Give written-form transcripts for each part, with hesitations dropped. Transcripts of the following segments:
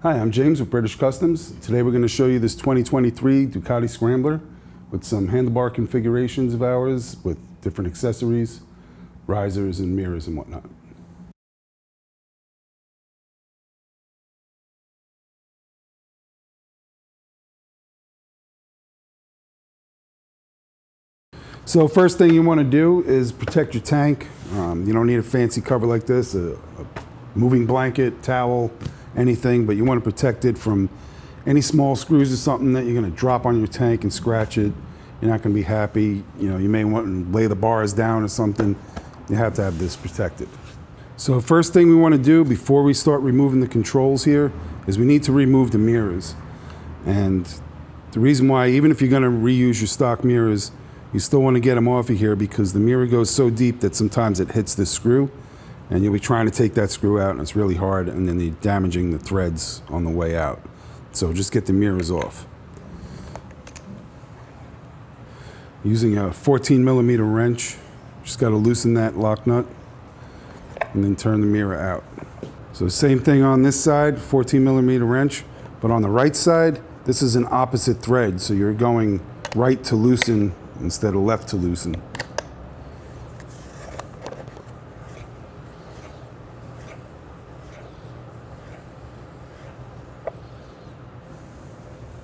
Hi, I'm James with British Customs. Today we're going to show you this 2023 Ducati Scrambler with some handlebar configurations of ours with different accessories, risers and mirrors and whatnot. So first thing you want to do is protect your tank. You don't need a fancy cover like this, a moving blanket, towel, anything, but you want to protect it from any small screws or something that you're going to drop on your tank and scratch it. You're not going to be happy. You know, you may want to lay the bars down or something. You have to have this protected. So first thing we want to do before we start removing the controls here is we need to remove the mirrors. And the reason why, even if you're going to reuse your stock mirrors, you still want to get them off of here because the mirror goes so deep that sometimes it hits this screw and you'll be trying to take that screw out and it's really hard, and then you're damaging the threads on the way out. So just get the mirrors off. Using a 14mm wrench, just got to loosen that lock nut and then turn the mirror out. So same thing on this side, 14mm wrench, but on the right side, this is an opposite thread, so you're going right to loosen instead of left to loosen.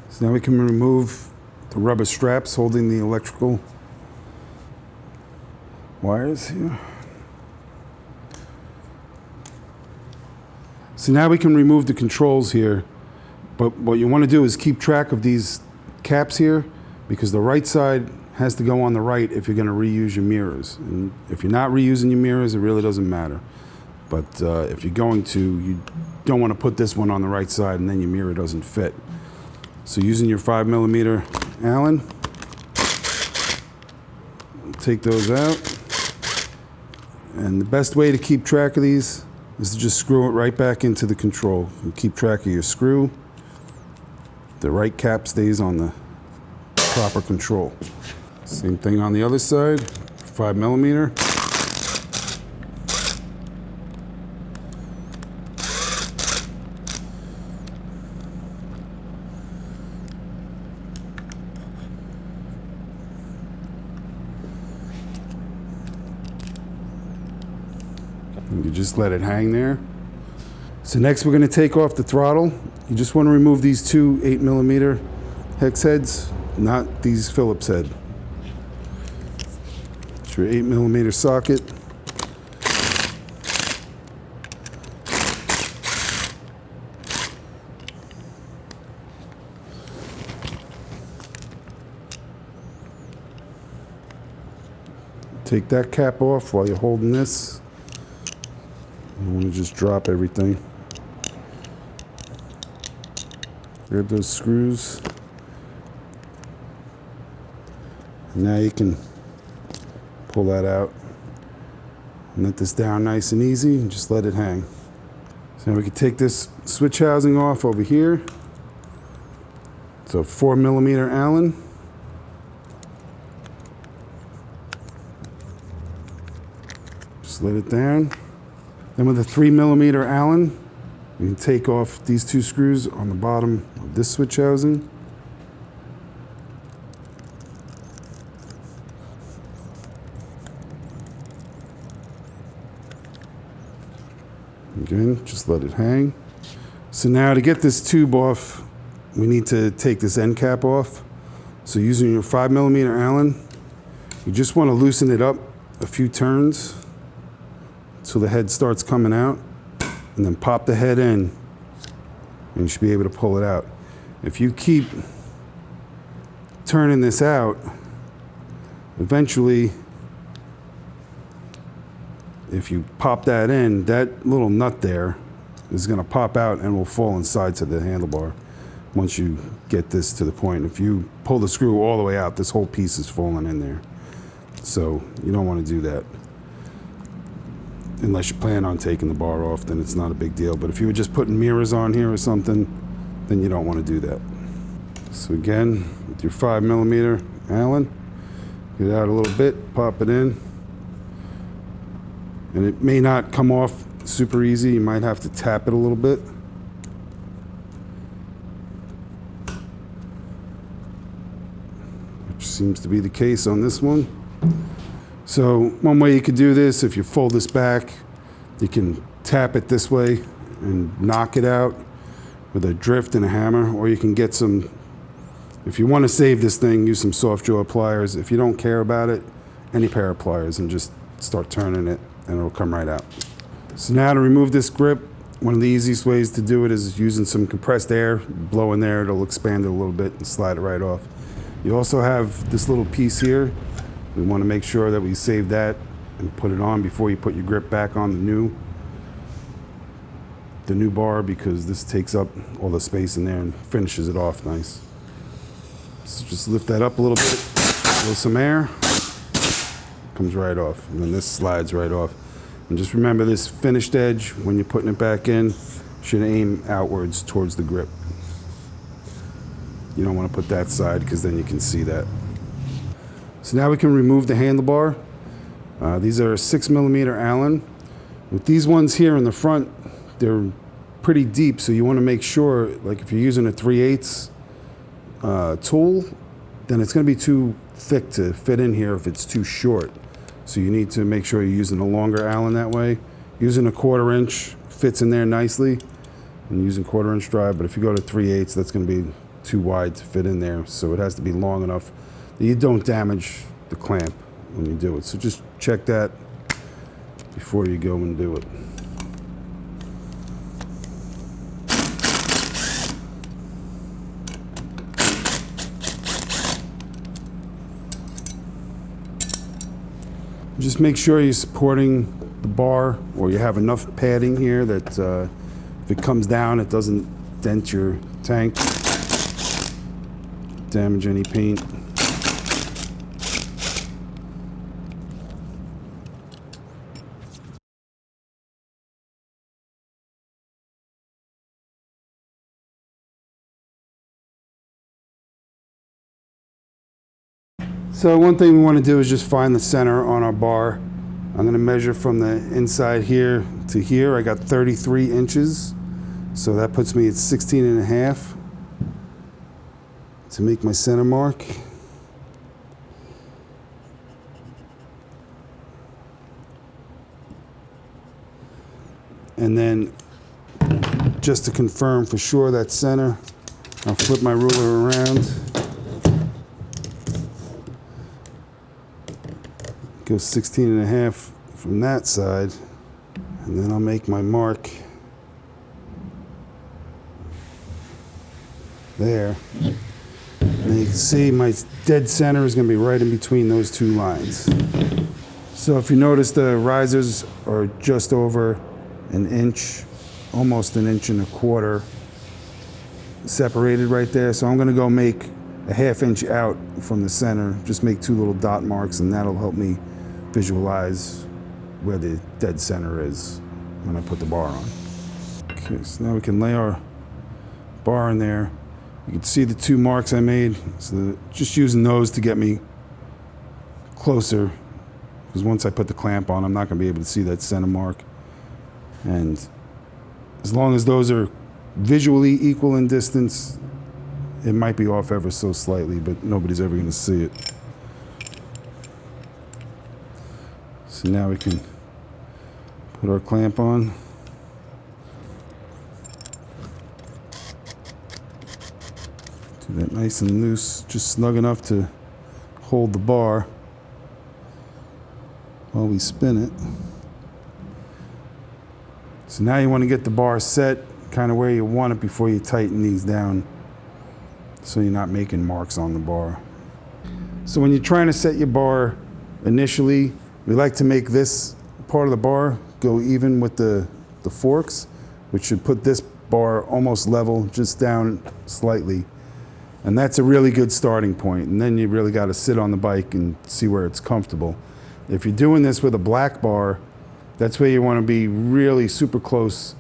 So now we can remove the rubber straps holding the electrical wires here. So now we can remove the controls here, but what you want to do is keep track of these caps here because the right side has to go on the right if you're going to reuse your mirrors. And if you're not reusing your mirrors, it really doesn't matter. But if you're going to, you don't want to put this one on the right side and then your mirror doesn't fit. So using your 5mm Allen, take those out. And the best way to keep track of these is to just screw it right back into the control. You keep track of your screw. The right cap stays on the proper control. Same thing on the other side, 5mm. And you just let it hang there. So next we're going to take off the throttle. You just want to remove these two 8mm hex heads, not these Phillips head. It's your 8mm socket. Take that cap off while you're holding this. You want to just drop everything. Grab those screws. Now you can pull that out and let this down nice and easy and just let it hang. So now we can take this switch housing off over here. It's a 4mm Allen. Just let it down. Then with a 3mm Allen, we can take off these two screws on the bottom of this switch housing. Again, just let it hang. So now to get this tube off, we need to take this end cap off. So using your 5mm Allen, you just want to loosen it up a few turns so the head starts coming out, and then pop the head in and you should be able to pull it out. If you keep turning this out, eventually if you pop that in, that little nut there is going to pop out and will fall inside to the handlebar once you get this to the point. If you pull the screw all the way out, this whole piece is falling in there. So you don't want to do that. Unless you plan on taking the bar off, then it's not a big deal. But if you were just putting mirrors on here or something, then you don't want to do that. So again, with your 5mm Allen, get it out a little bit, pop it in. And it may not come off super easy. You might have to tap it a little bit. Seems to be the case on this one. So one way you could do this, if you fold this back, you can tap it this way and knock it out with a drift and a hammer, or you can get some, if you want to save this thing, use some soft jaw pliers. If you don't care about it, any pair of pliers, and just start turning it and it'll come right out. So now to remove this grip, one of the easiest ways to do it is using some compressed air, blow in there, it'll expand it a little bit and slide it right off. You also have this little piece here. We want to make sure that we save that and put it on before you put your grip back on the new bar, because this takes up all the space in there and finishes it off nice. So just lift that up a little bit, blow some air, comes right off, and then this slides right off. And just remember, this finished edge, when you're putting it back in, should aim outwards towards the grip. You don't want to put that side, because then you can see that. So now we can remove the handlebar. These are 6mm Allen. With these ones here in the front, they're pretty deep, so you want to make sure, like if you're using a 3/8 tool, then it's going to be too thick to fit in here if it's too short. So you need to make sure you're using a longer Allen that way. Using a 1/4 inch fits in there nicely, and using 1/4 inch drive, but if you go to 3/8, that's going to be too wide to fit in there, so it has to be long enough that you don't damage the clamp when you do it. So just check that before you go and do it. Just make sure you're supporting the bar, or you have enough padding here that if it comes down, it doesn't dent your tank, damage any paint. So one thing we want to do is just find the center on our bar. I'm going to measure from the inside here to here. I got 33 inches. So that puts me at 16.5 to make my center mark. And then just to confirm for sure that center, I'll flip my ruler around. Go 16.5 from that side, and then I'll make my mark there. And you can see my dead center is going to be right in between those two lines. So if you notice, the risers are just over an inch, almost an inch and a quarter separated right there. So I'm going to go make a 1/2 inch out from the center, just make 2 little dot marks, and that'll help me visualize where the dead center is when I put the bar on. Okay, so now we can lay our bar in there. You can see the 2 marks I made, so just using those to get me closer, because once I put the clamp on, I'm not going to be able to see that center mark. And as long as those are visually equal in distance, it might be off ever so slightly, but nobody's ever going to see it. So now we can put our clamp on. Do that nice and loose, just snug enough to hold the bar while we spin it. So now you want to get the bar set kind of where you want it before you tighten these down, so you're not making marks on the bar. So when you're trying to set your bar initially, we like to make this part of the bar go even with the forks, which should put this bar almost level, just down slightly. And that's a really good starting point. And then you really got to sit on the bike and see where it's comfortable. If you're doing this with a black bar, that's where you want to be really super close,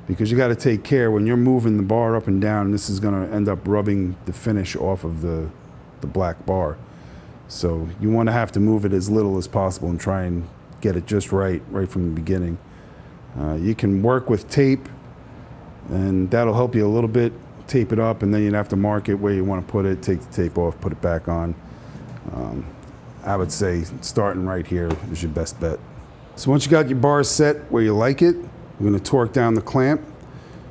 because you got to take care when you're moving the bar up and down. This is going to end up rubbing the finish off of the black bar. So you want to have to move it as little as possible and try and get it just right from the beginning. You can work with tape, and that'll help you a little bit. Tape it up, and then you'd have to mark it where you want to put it, take the tape off, put it back on. I would say starting right here is your best bet. So once you got your bars set where you like it, we're going to torque down the clamp.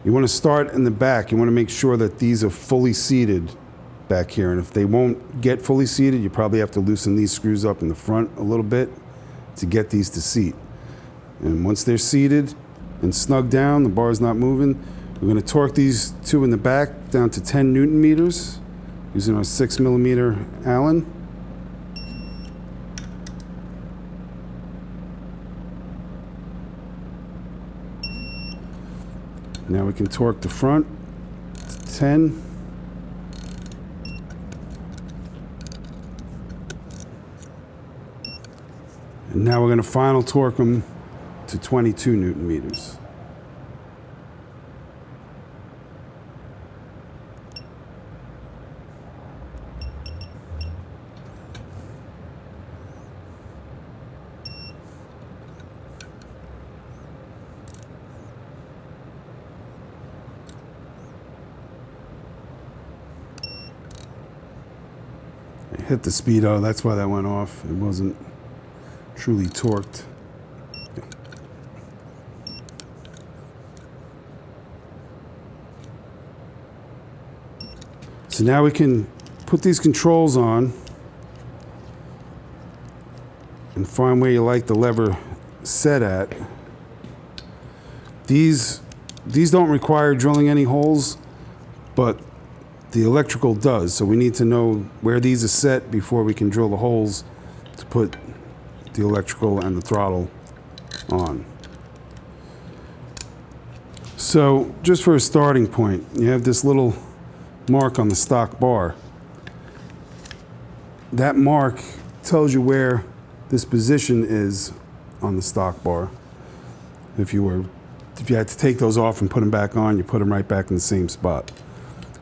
You want to start in the back. You want to make sure that these are fully seated back here. And if they won't get fully seated, you probably have to loosen these screws up in the front a little bit to get these to seat. And once they're seated and snug down, the bar's not moving, we're going to torque these two in the back down to 10 Newton meters using our 6mm Allen. Now we can torque the front to 10. And now we're going to final torque them to 22 Newton meters. I hit the speedo, that's why that went off. It wasn't truly torqued. So now we can put these controls on and find where you like the lever set at. These don't require drilling any holes, but the electrical does. So we need to know where these are set before we can drill the holes to put the electrical and the throttle on. So just for a starting point, you have this little mark on the stock bar. That mark tells you where this position is on the stock bar. If you had to take those off and put them back on, you put them right back in the same spot.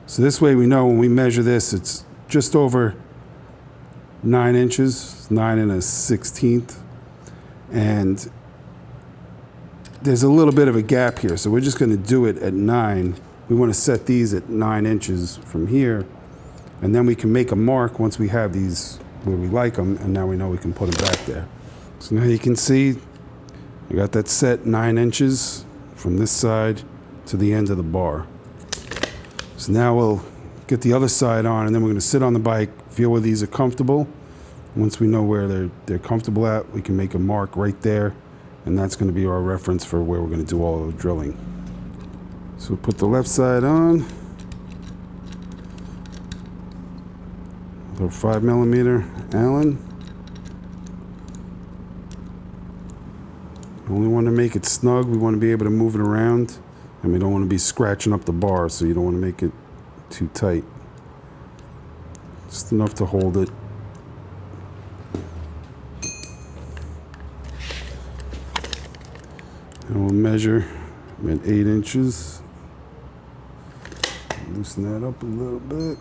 So this way we know when we measure this, it's just over 9 inches, 9 1/16. And there's a little bit of a gap here, so we're just going to do it at 9. We want to set these at 9 inches from here, and then we can make a mark once we have these where we like them, and now we know we can put them back there. So now you can see I got that set 9 inches from this side to the end of the bar. So now we'll get the other side on, and then we're going to sit on the bike, feel where these are comfortable. Once we know where they're comfortable at, we can make a mark right there, and that's going to be our reference for where we're going to do all of the drilling. So we'll put the left side on. With our 5mm Allen. Only want to make it snug. We want to be able to move it around, and we don't want to be scratching up the bar, so you don't want to make it too tight. Just enough to hold it. And we'll measure at 8 inches. Loosen that up a little bit.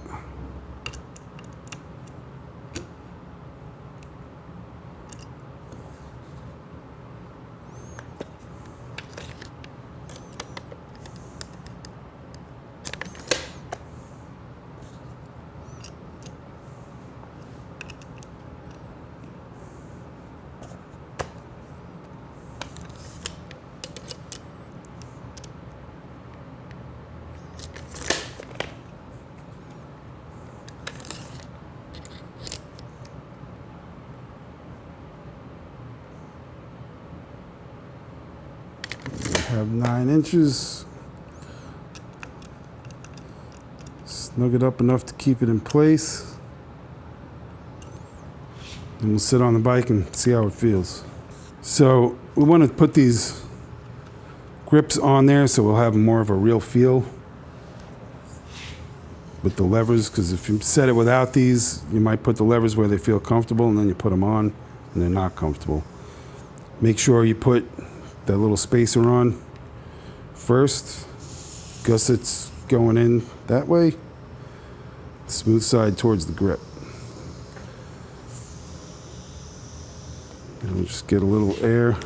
Have 9 inches. Snug it up enough to keep it in place. And we'll sit on the bike and see how it feels. So we want to put these grips on there so we'll have more of a real feel with the levers, because if you set it without these, you might put the levers where they feel comfortable and then you put them on and they're not comfortable. Make sure you put that little spacer on first. Gussets going in that way. Smooth side towards the grip. And we'll just get a little air.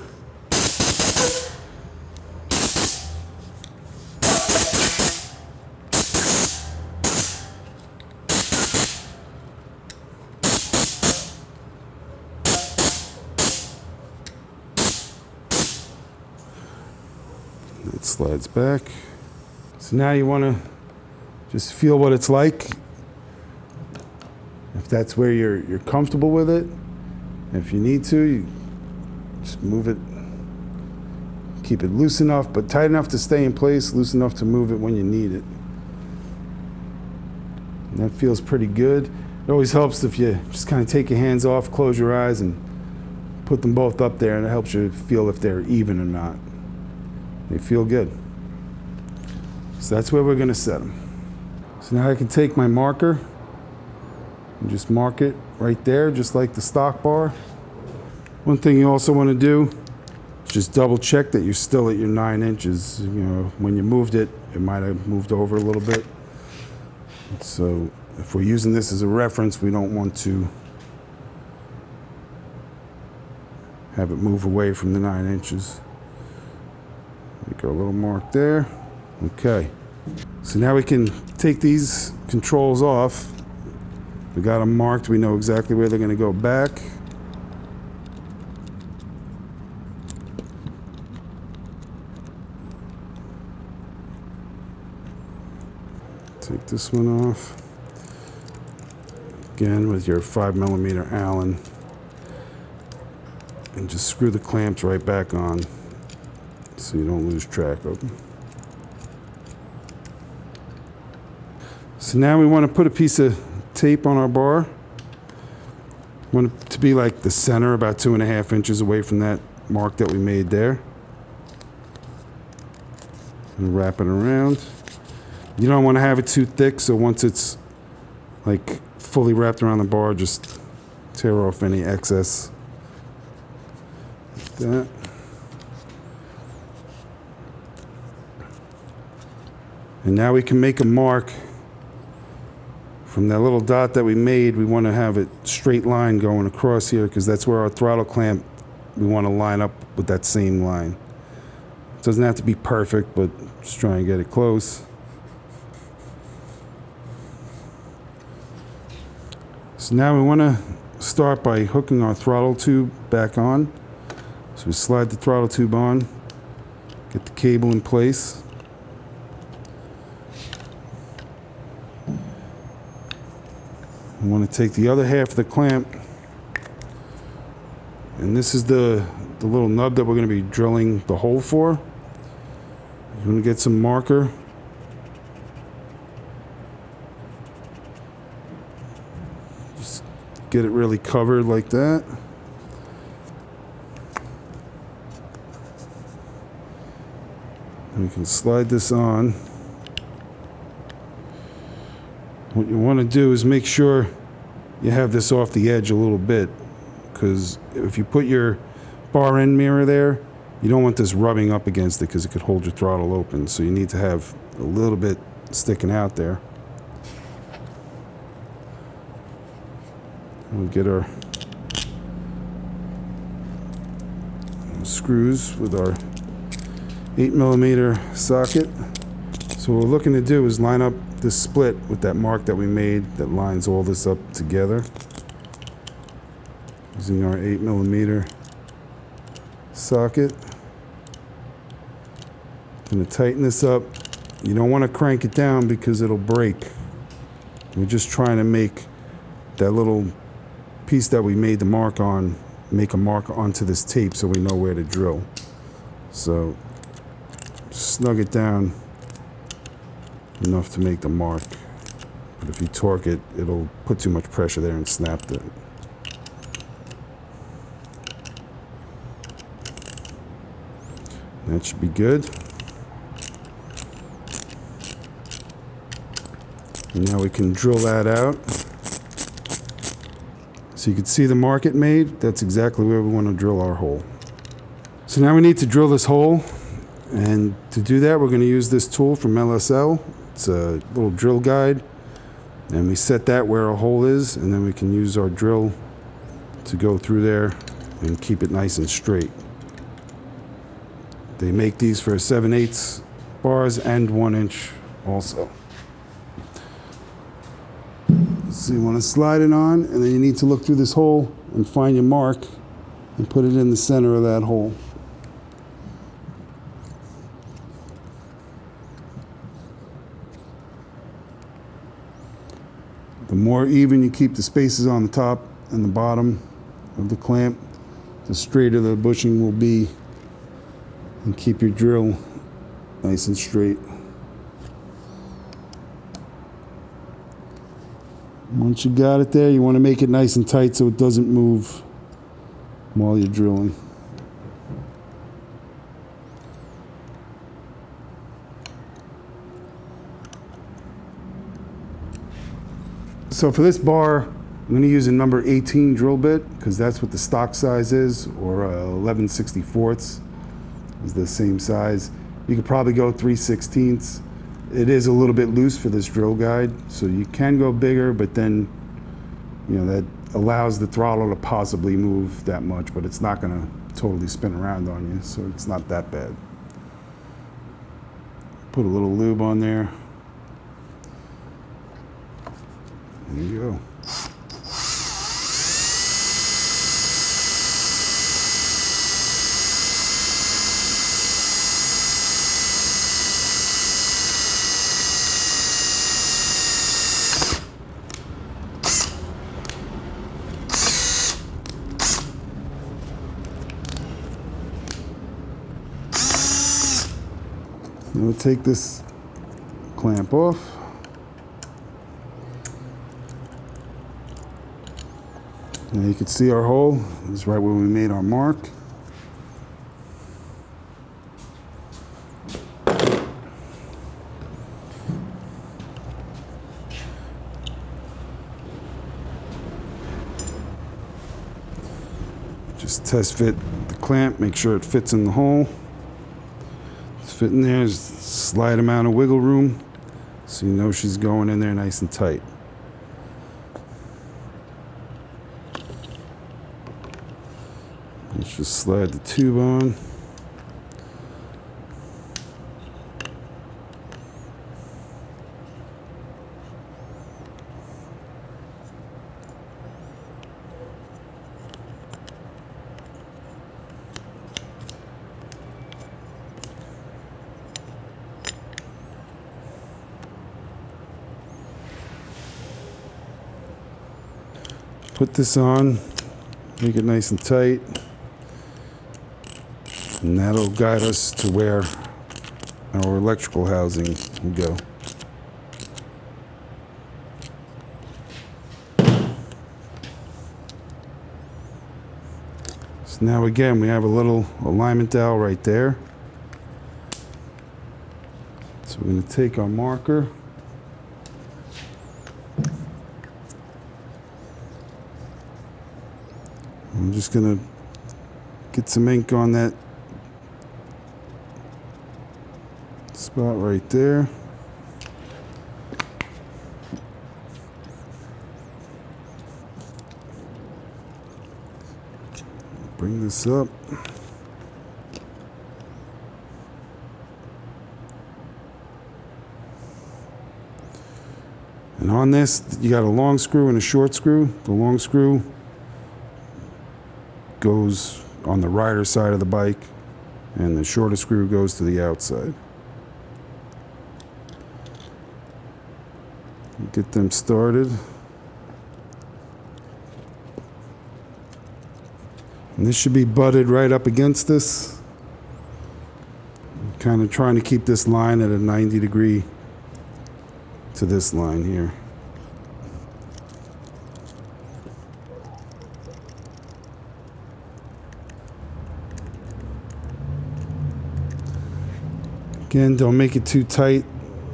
Slides back. So now you want to just feel what it's like. If that's where you're comfortable with it. If you need to, you just move it. Keep it loose enough, but tight enough to stay in place, loose enough to move it when you need it. And that feels pretty good. It always helps if you just kind of take your hands off, close your eyes, and put them both up there, and it helps you feel if they're even or not. They feel good. So that's where we're going to set them. So now I can take my marker and just mark it right there, just like the stock bar. One thing you also want to do is just double check that you're still at your 9 inches. You know, when you moved it, it might have moved over a little bit. So if we're using this as a reference, we don't want to have it move away from the 9 inches. Make our little mark there. Okay. So now we can take these controls off. We got them marked. We know exactly where they're going to go back. Take this one off. Again, with your 5mm Allen. And just screw the clamps right back on so you don't lose track of them. So now we want to put a piece of tape on our bar. We want it to be like the center, about 2.5 inches away from that mark that we made there. And wrap it around. You don't want to have it too thick, so once it's like fully wrapped around the bar, just tear off any excess. Like that. And now we can make a mark from that little dot that we made. We want to have a straight line going across here because that's where our throttle clamp, we want to line up with that same line. It doesn't have to be perfect, but just try and get it close. So now we want to start by hooking our throttle tube back on. So we slide the throttle tube on, get the cable in place. We want to take the other half of the clamp, and this is the little nub that we're going to be drilling the hole for. We're going to get some marker. Just get it really covered like that. And we can slide this on. What you want to do is make sure you have this off the edge a little bit, because if you put your bar end mirror there, you don't want this rubbing up against it because it could hold your throttle open. So you need to have a little bit sticking out there. We'll get our screws with our 8mm socket. So what we're looking to do is line up this split with that mark that we made that lines all this up together. Using our 8mm socket. Going to tighten this up. You don't want to crank it down because it'll break. We're just trying to make that little piece that we made the mark on, make a mark onto this tape so we know where to drill. So snug it down enough to make the mark, but if you torque it, it'll put too much pressure there and snap it. That should be good. And now we can drill that out. So you can see the mark it made. That's exactly where we want to drill our hole. So now we need to drill this hole, and to do that we're going to use this tool from LSL. It's a little drill guide, and we set that where our hole is, and then we can use our drill to go through there and keep it nice and straight. They make these for 7/8 bars and 1 inch also. So you want to slide it on, and then you need to look through this hole and find your mark and put it in the center of that hole. The more even you keep the spaces on the top and the bottom of the clamp, the straighter the bushing will be, and keep your drill nice and straight. Once you got it there, you want to make it nice and tight so it doesn't move while you're drilling. So for this bar, I'm going to use a number 18 drill bit because that's what the stock size is, or 11/64 is the same size. You could probably go 3/16. It is a little bit loose for this drill guide, so you can go bigger, but then, you know, that allows the throttle to possibly move that much, but it's not going to totally spin around on you, so it's not that bad. Put a little lube on there. There you go. Now we'll take this clamp off. Now you can see our hole is right where we made our mark. Just test fit the clamp, make sure it fits in the hole. It's fitting there, there's a slight amount of wiggle room, so you know she's going in there nice and tight. Let's just slide the tube on. Put this on, make it nice and tight. And that'll guide us to where our electrical housing will go. So now again, we have a little alignment dowel right there. So we're going to take our marker. I'm just going to get some ink on that spot right there. Bring this up. And on this, you got a long screw and a short screw. The long screw goes on the rider side of the bike, and the shorter screw goes to the outside. Get them started. And this should be butted right up against this. I'm kind of trying to keep this line at a 90-degree to this line here. Again, don't make it too tight,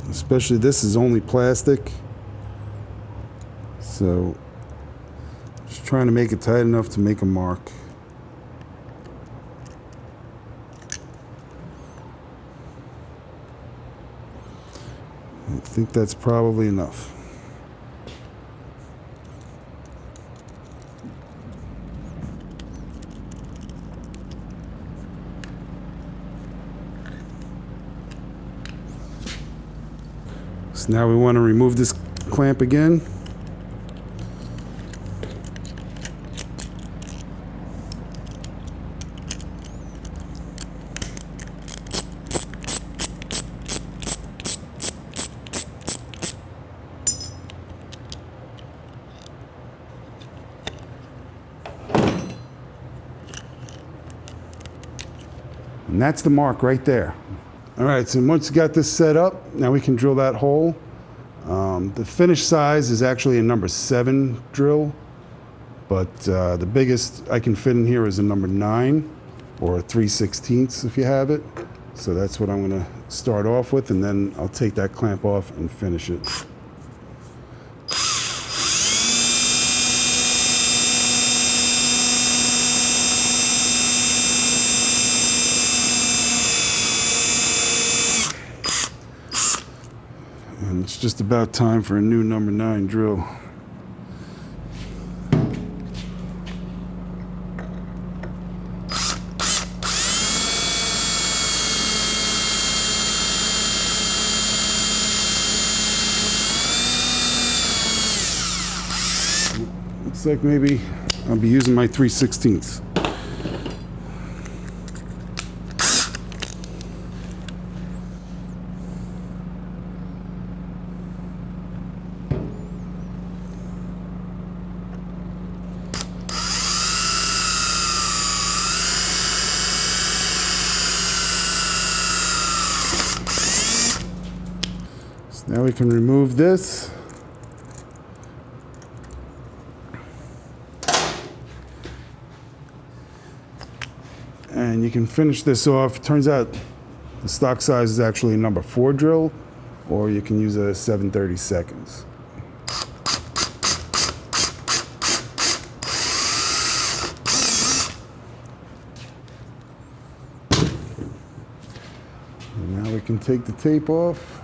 especially this is only plastic. So, just trying to make it tight enough to make a mark. I think that's probably enough. So now we want to remove this clamp again. And that's the mark right there. All right, so once you got this set up, now we can drill that hole. The finished size is actually a number 7 drill, but the biggest I can fit in here is a number 9 or a 3/16 if you have it. So that's what I'm going to start off with, and then I'll take that clamp off and finish it. And it's just about time for a new number 9 drill. Looks like maybe I'll be using my 3/16. So now we can remove this. And you can finish this off. Turns out the stock size is actually a number 4 drill, or you can use a 7/32. And now we can take the tape off.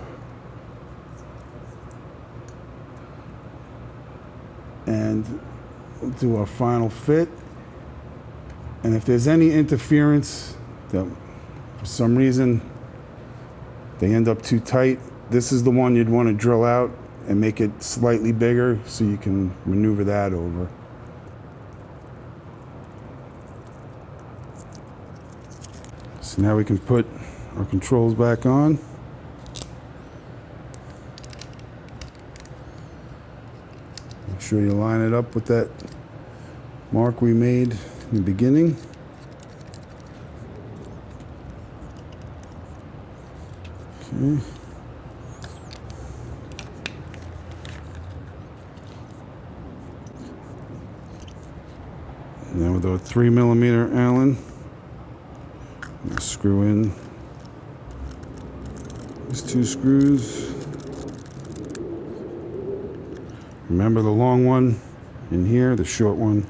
And we'll do our final fit. And if there's any interference that for some reason they end up too tight, this is the one you'd want to drill out and make it slightly bigger so you can maneuver that over. So now we can put our controls back on. Make sure you line it up with that mark we made in the beginning. Okay. Now with a 3mm Allen, we'll screw in these 2 screws. Remember the long one in here, the short one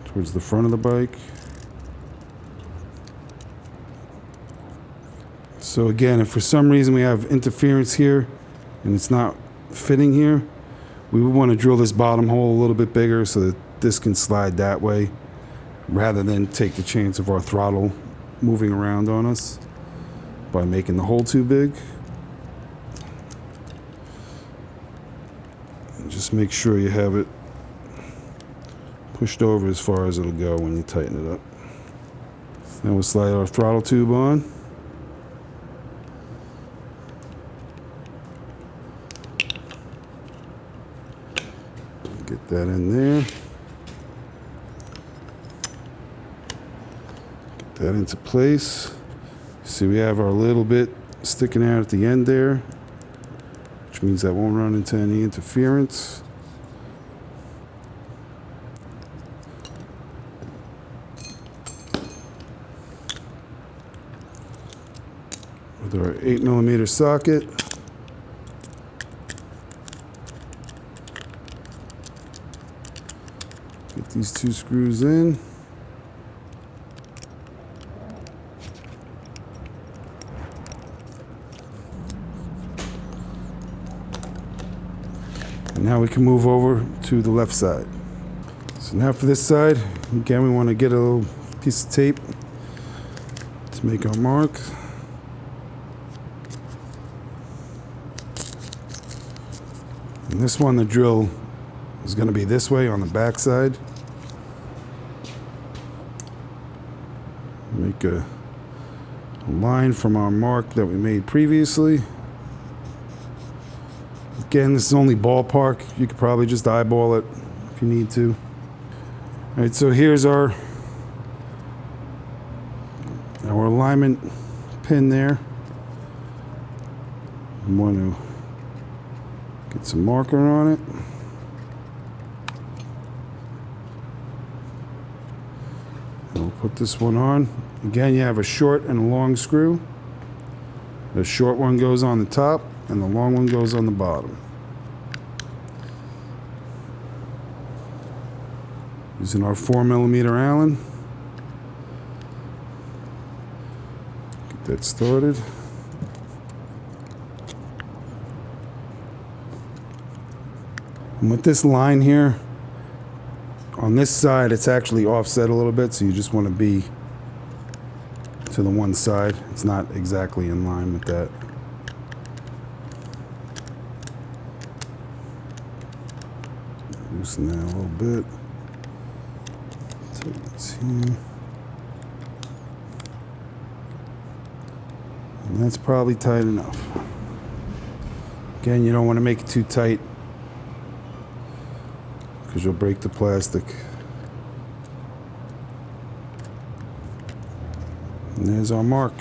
towards the front of the bike. So again, if for some reason we have interference here and it's not fitting here, we would want to drill this bottom hole a little bit bigger so that this can slide that way, rather than take the chance of our throttle moving around on us by making the hole too big. And just make sure you have it pushed over as far as it'll go when you tighten it up. Now we'll slide our throttle tube on. Get that in there. Get that into place. See, we have our little bit sticking out at the end there, which means that won't run into any interference. With our 8mm socket. Get these 2 screws in. And now we can move over to the left side. So now for this side, again, we want to get a little piece of tape to make our mark. And this one, the drill is going to be this way on the back side. Make a line from our mark that we made previously. Again, this is only ballpark. You could probably just eyeball it if you need to. All right, so here's our our alignment pin there. I want to get some marker on it. And we'll put this one on. Again, you have a short and a long screw. The short one goes on the top and the long one goes on the bottom. Using our 4mm Allen. Get that started. And with this line here, on this side it's actually offset a little bit, so you just want to be to the one side. It's not exactly in line with that. Loosen that a little bit. Take this here. And that's probably tight enough. Again, you don't want to make it too tight because you'll break the plastic. And there's our mark.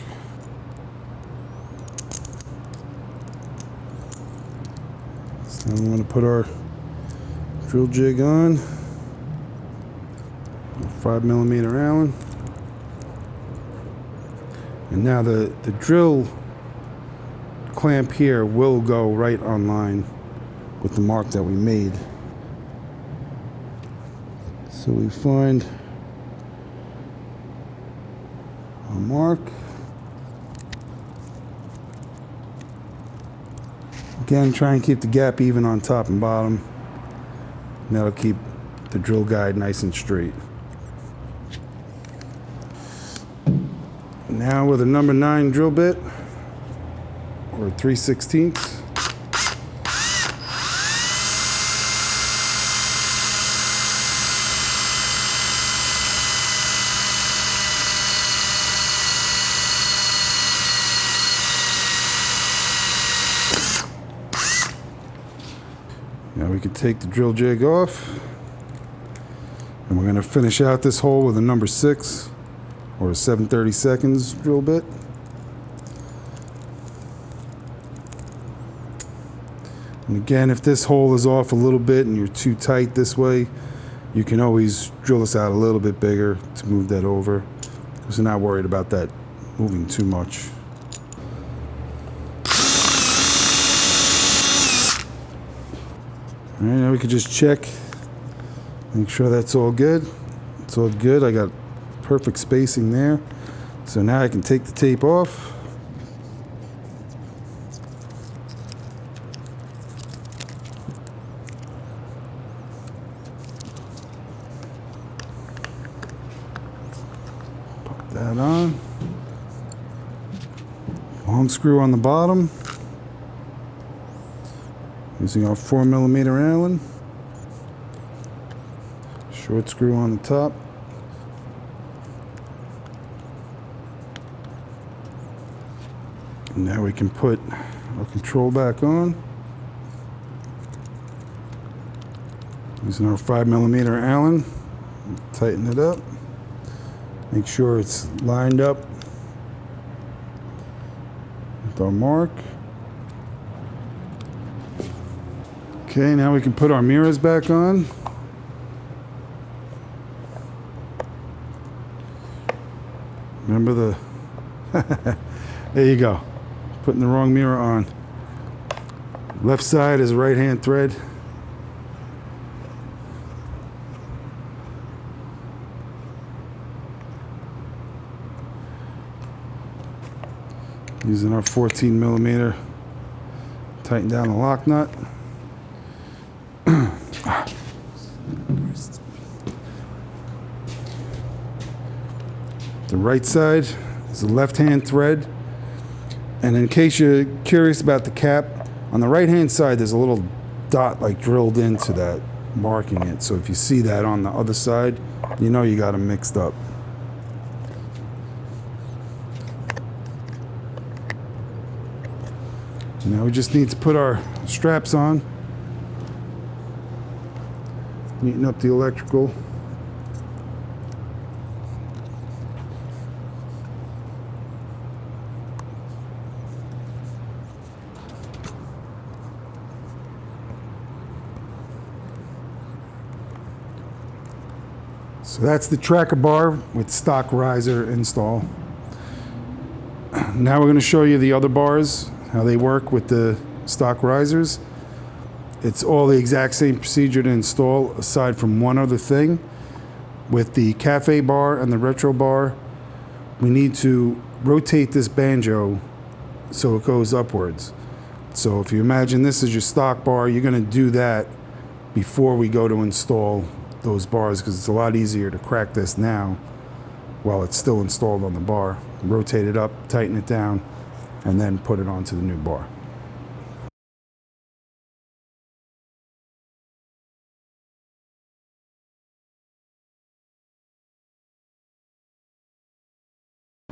So I'm going to put our drill jig on. 5mm Allen. And now the drill clamp here will go right on line with the mark that we made. So we find a mark. Again, try and keep the gap even on top and bottom. And that'll keep the drill guide nice and straight. Now with a number 9 drill bit, or 3/16. Now we can take the drill jig off, and we're going to finish out this hole with a number 6 or a 7/32 drill bit. And again, if this hole is off a little bit and you're too tight this way, you can always drill this out a little bit bigger to move that over, because you're not worried about that moving too much. All right, now we can just check, make sure that's all good. It's all good. I got perfect spacing there. So now I can take the tape off. Put that on. Long screw on the bottom. Using our 4mm Allen. Short screw on the top. And now we can put our control back on. Using our 5mm Allen. Tighten it up. Make sure it's lined up with our mark. Okay, now we can put our mirrors back on. Remember the... There you go. Putting the wrong mirror on. Left side is right hand thread. Using our 14mm, tighten down the lock nut. The right side is the left hand thread. And in case you're curious about the cap, on the right hand side there's a little dot like drilled into that, marking it. So if you see that on the other side, you know you got them mixed up. Now we just need to put our straps on. Neaten up the electrical. So that's the tracker bar with stock riser install. Now we're going to show you the other bars, how they work with the stock risers. It's all the exact same procedure to install, aside from one other thing. With the cafe bar and the retro bar, we need to rotate this banjo so it goes upwards. So if you imagine this is your stock bar, you're going to do that before we go to install those bars, because it's a lot easier to crack this now while it's still installed on the bar. Rotate it up, tighten it down, and then put it onto the new bar.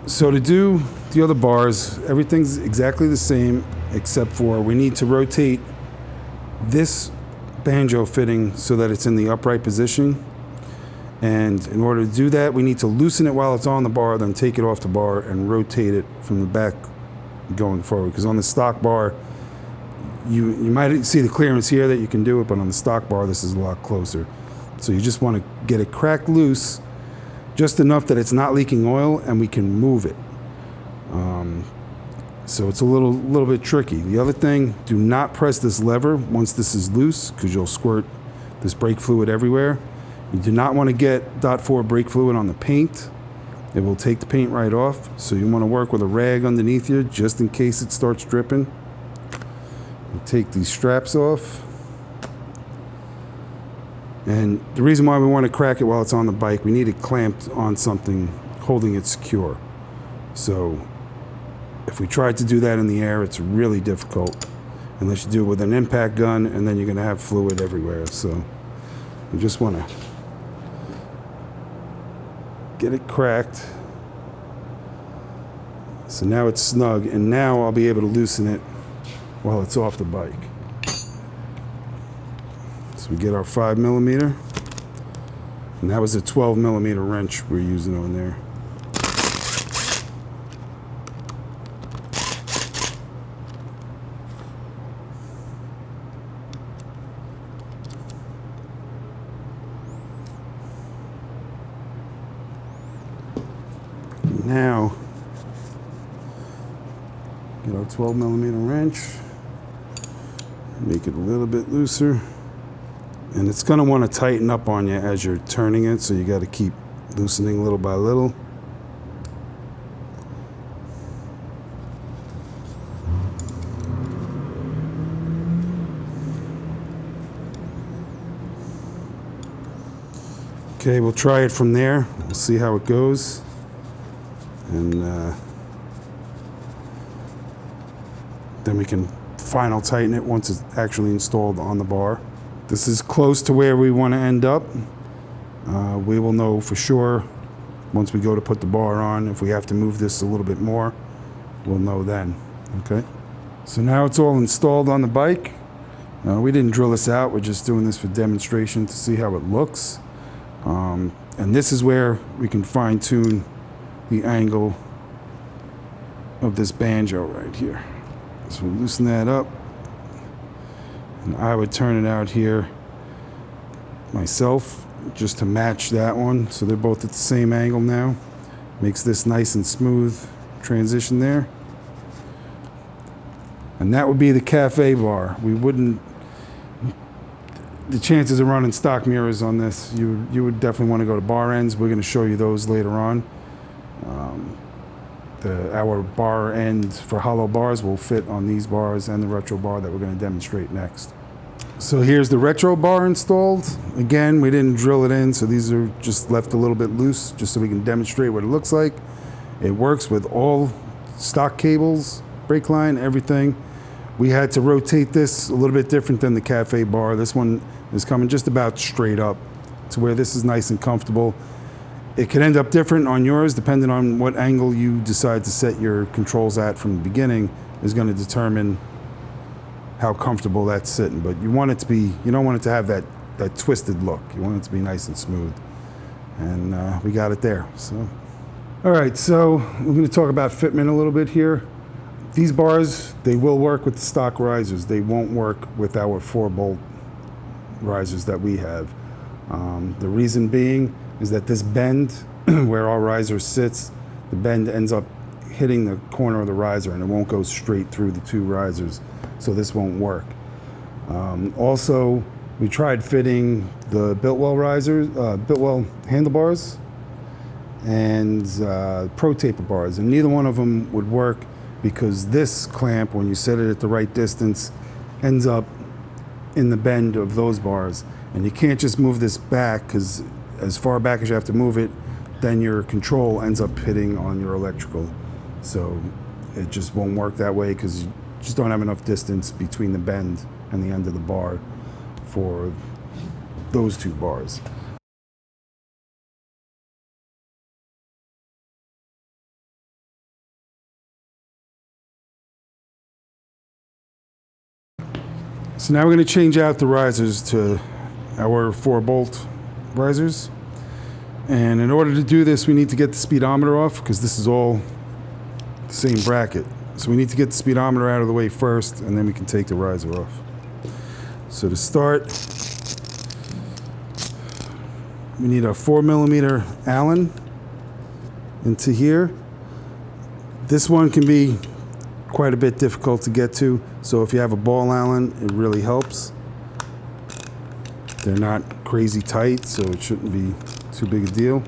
So to do the other bars, everything's exactly the same, except for we need to rotate this banjo fitting so that it's in the upright position. And in order to do that, we need to loosen it while it's on the bar, then take it off the bar and rotate it from the back going forward. Because on the stock bar, you might see the clearance here that you can do it, but on the stock bar, this is a lot closer. So you just want to get it cracked loose, just enough that it's not leaking oil and we can move it. So it's a little bit tricky. The other thing, do not press this lever once this is loose, because you'll squirt this brake fluid everywhere. You do not want to get .4 brake fluid on the paint. It will take the paint right off. So you want to work with a rag underneath you just in case it starts dripping. You take these straps off. And the reason why we want to crack it while it's on the bike, we need it clamped on something holding it secure. So if we tried to do that in the air, it's really difficult unless you do it with an impact gun, and then you're going to have fluid everywhere. So you just want to get it cracked. So now it's snug, and now I'll be able to loosen it while it's off the bike. So we get our 5mm, and that was a 12mm wrench we're using on there. Now, get our 12mm wrench, make it a little bit looser, and it's going to want to tighten up on you as you're turning it, so you got to keep loosening little by little. Okay, we'll try it from there. We'll see how it goes. And then we can final tighten it once it's actually installed on the bar. This is close to where we want to end up. We will know for sure once we go to put the bar on. If we have to move this a little bit more, we'll know then. Okay. So now it's all installed on the bike. We didn't drill this out. We're just doing this for demonstration to see how it looks. And this is where we can fine tune the angle of this banjo right here. So we loosen that up, and I would turn it out here myself just to match that one, so they're both at the same angle now. Makes this nice and smooth transition there. And that would be the cafe bar. We wouldn't, the chances of running stock mirrors on this, you would definitely want to go to bar ends. We're going to show you those later on. Our bar end for hollow bars will fit on these bars and the retro bar that we're going to demonstrate next. So here's the retro bar installed. Again, we didn't drill it in, so these are just left a little bit loose just so we can demonstrate what it looks like. It works with all stock cables, brake line, everything. We had to rotate this a little bit different than the cafe bar. This one is coming just about straight up to where this is nice and comfortable. It could end up different on yours, depending on what angle you decide to set your controls at from the beginning is going to determine how comfortable that's sitting. But you want it to be, you don't want it to have that twisted look. You want it to be nice and smooth. And we got it there. So, all right, so we're going to talk about fitment a little bit here. These bars, they will work with the stock risers. They won't work with our 4-bolt risers that we have. The reason being is that this bend where our riser sits, the bend ends up hitting the corner of the riser and it won't go straight through the two risers, so this won't work. Also, we tried fitting the Biltwell risers, Biltwell handlebars and Pro Taper bars, and neither one of them would work because this clamp, when you set it at the right distance, ends up in the bend of those bars, and you can't just move this back, because as far back as you have to move it, then your control ends up hitting on your electrical. So it just won't work that way because you just don't have enough distance between the bend and the end of the bar for those two bars. So now we're going to change out the risers to our 4-bolt risers. And in order to do this, we need to get the speedometer off because this is all the same bracket. So we need to get the speedometer out of the way first, and then we can take the riser off. So to start, we need a 4mm Allen into here. This one can be quite a bit difficult to get to, so if you have a ball Allen, it really helps. They're not crazy tight, so it shouldn't be too big a deal.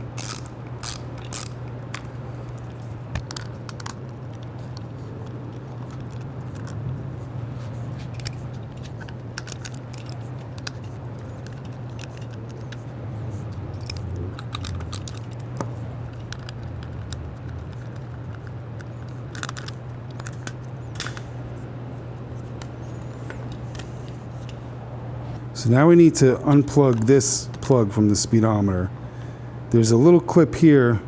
So now we need to unplug this plug from the speedometer. There's a little clip here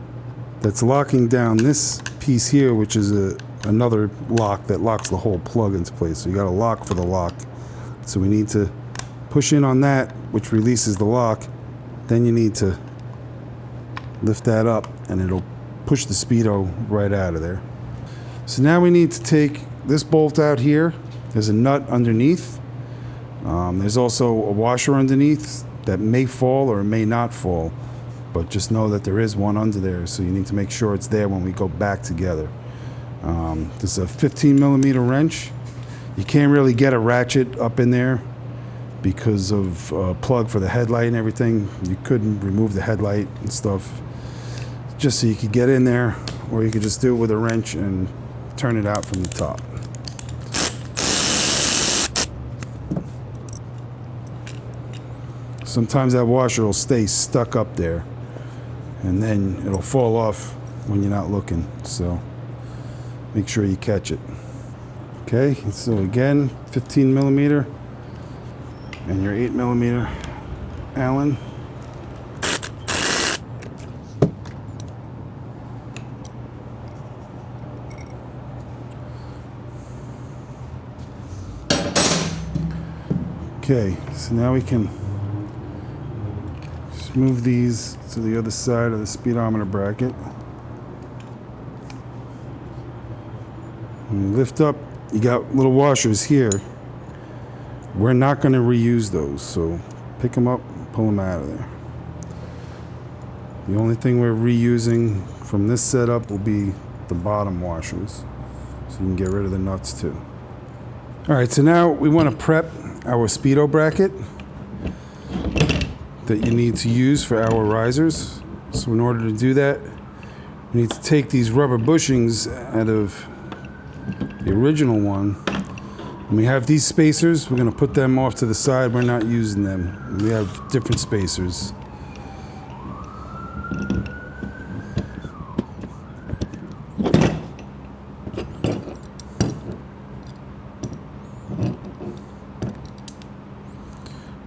that's locking down this piece here, which is another lock that locks the whole plug into place. So you got a lock for the lock. So we need to push in on that, which releases the lock. Then you need to lift that up and it'll push the speedo right out of there. So now we need to take this bolt out here. There's a nut underneath. There's also a washer underneath that may fall or it may not fall, but just know that there is one under there, so you need to make sure it's there when we go back together. This is a 15mm wrench. You can't really get a ratchet up in there because of a plug for the headlight and everything. You couldn't remove the headlight and stuff just so you could get in there, or you could just do it with a wrench and turn it out from the top. Sometimes that washer will stay stuck up there and then it'll fall off when you're not looking, so make sure you catch it. Okay, so again, 15mm and your 8mm Allen. Okay, so now we can move these to the other side of the speedometer bracket. When you lift up, you got little washers here. We're not going to reuse those, so pick them up and pull them out of there. The only thing we're reusing from this setup will be the bottom washers, so you can get rid of the nuts too. Alright, so now we want to prep our speedo bracket that you need to use for our risers. So in order to do that, we need to take these rubber bushings out of the original one. And we have these spacers. We're going to put them off to the side. We're not using them. We have different spacers.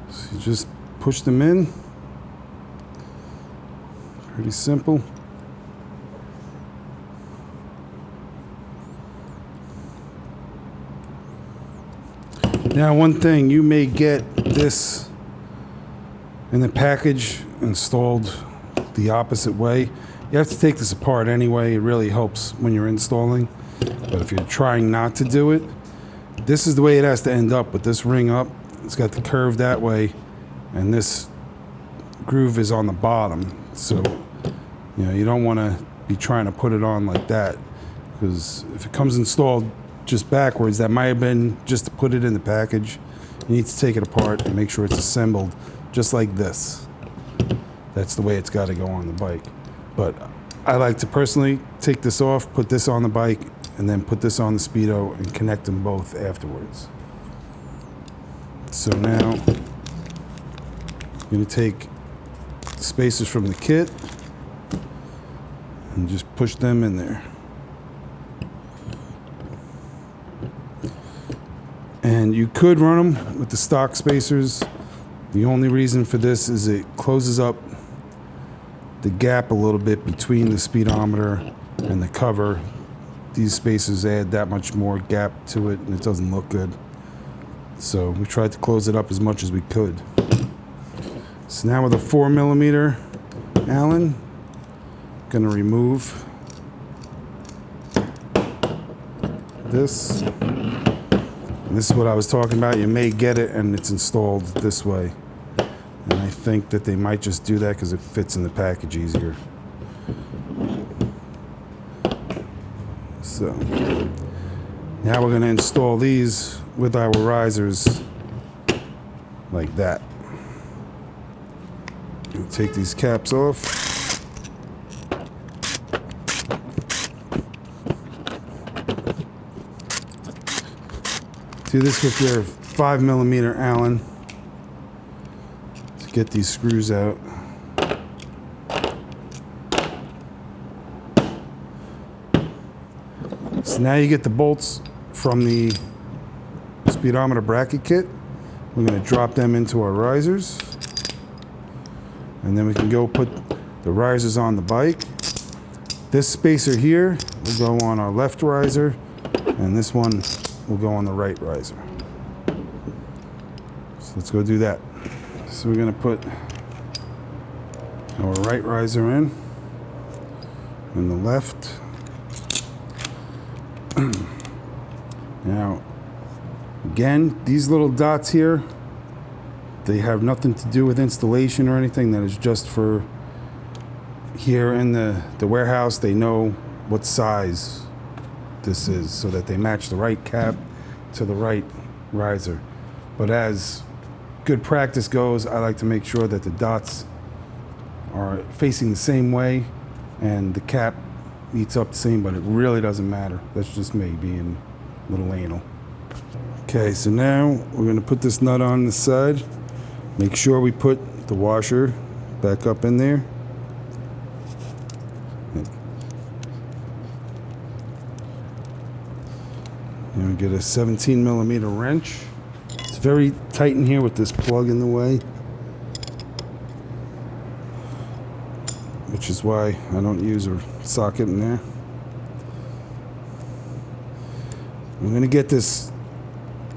So you just push them in. Pretty simple. Now, one thing, you may get this in the package installed the opposite way. You have to take this apart anyway. It really helps when you're installing. But if you're trying not to do it, this is the way it has to end up with this ring up. It's got the curve that way, and this groove is on the bottom. So, you know, you don't want to be trying to put it on like that, because if it comes installed just backwards, that might have been just to put it in the package. You need to take it apart and make sure it's assembled just like this. That's the way it's got to go on the bike. But I like to personally take this off, put this on the bike, and then put this on the Speedo and connect them both afterwards. So now I'm going to take spacers from the kit and just push them in there. And you could run them with the stock spacers. The only reason for this is it closes up the gap a little bit between the speedometer and the cover. These spacers add that much more gap to it, and it doesn't look good. So we tried to close it up as much as we could. So now with a 4mm Allen, I'm going to remove this. And this is what I was talking about. You may get it and it's installed this way. And I think that they might just do that because it fits in the package easier. So now we're going to install these with our risers like that. We'll take these caps off. Do this with your 5mm Allen to get these screws out. So now you get the bolts from the speedometer bracket kit. We're going to drop them into our risers. And then we can go put the risers on the bike. This spacer here will go on our left riser, and this one will go on the right riser. So let's go do that. So we're going to put our right riser in and the left. Now, again, these little dots here, they have nothing to do with installation or anything. That is just for here in the warehouse. They know what size this is so that they match the right cap to the right riser. But as good practice goes, I like to make sure that the dots are facing the same way and the cap meets up the same, but it really doesn't matter. That's just me being a little anal. Okay, so now we're going to put this nut on the side. Make sure we put the washer back up in there. And we get a 17mm wrench. It's very tight in here with this plug in the way, which is why I don't use a socket in there. I'm going to get this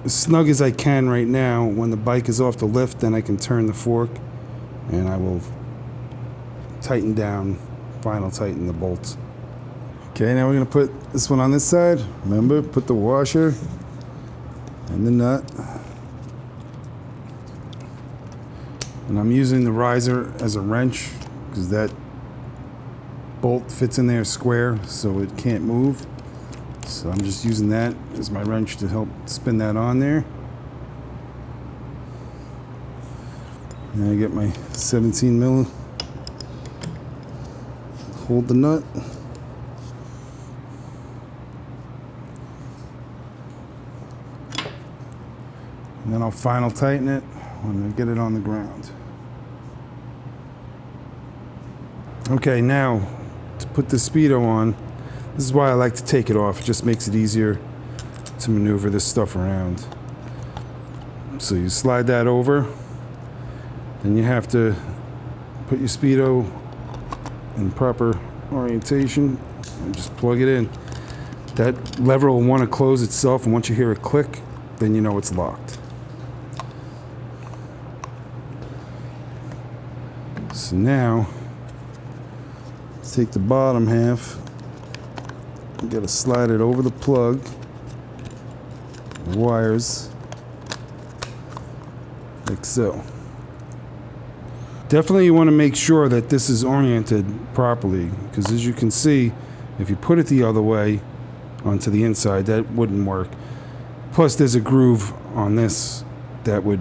as snug as I can right now. When the bike is off the lift, then I can turn the fork and I will tighten down, final tighten the bolts. Okay, now we're going to put this one on this side. Remember, put the washer and the nut. And I'm using the riser as a wrench because that bolt fits in there square, so it can't move. So I'm just using that as my wrench to help spin that on there. And I get my 17mm. Hold the nut. And then I'll final tighten it when I get it on the ground. Okay, now to put the Speedo on, this is why I like to take it off. It just makes it easier to maneuver this stuff around. So you slide that over, then you have to put your Speedo in proper orientation and just plug it in. That lever will want to close itself, and once you hear a click, then you know it's locked. So now, let's take the bottom half. You gotta slide it over the plug, the wires, like so. Definitely you want to make sure that this is oriented properly, because as you can see, if you put it the other way onto the inside, that wouldn't work. Plus there's a groove on this that would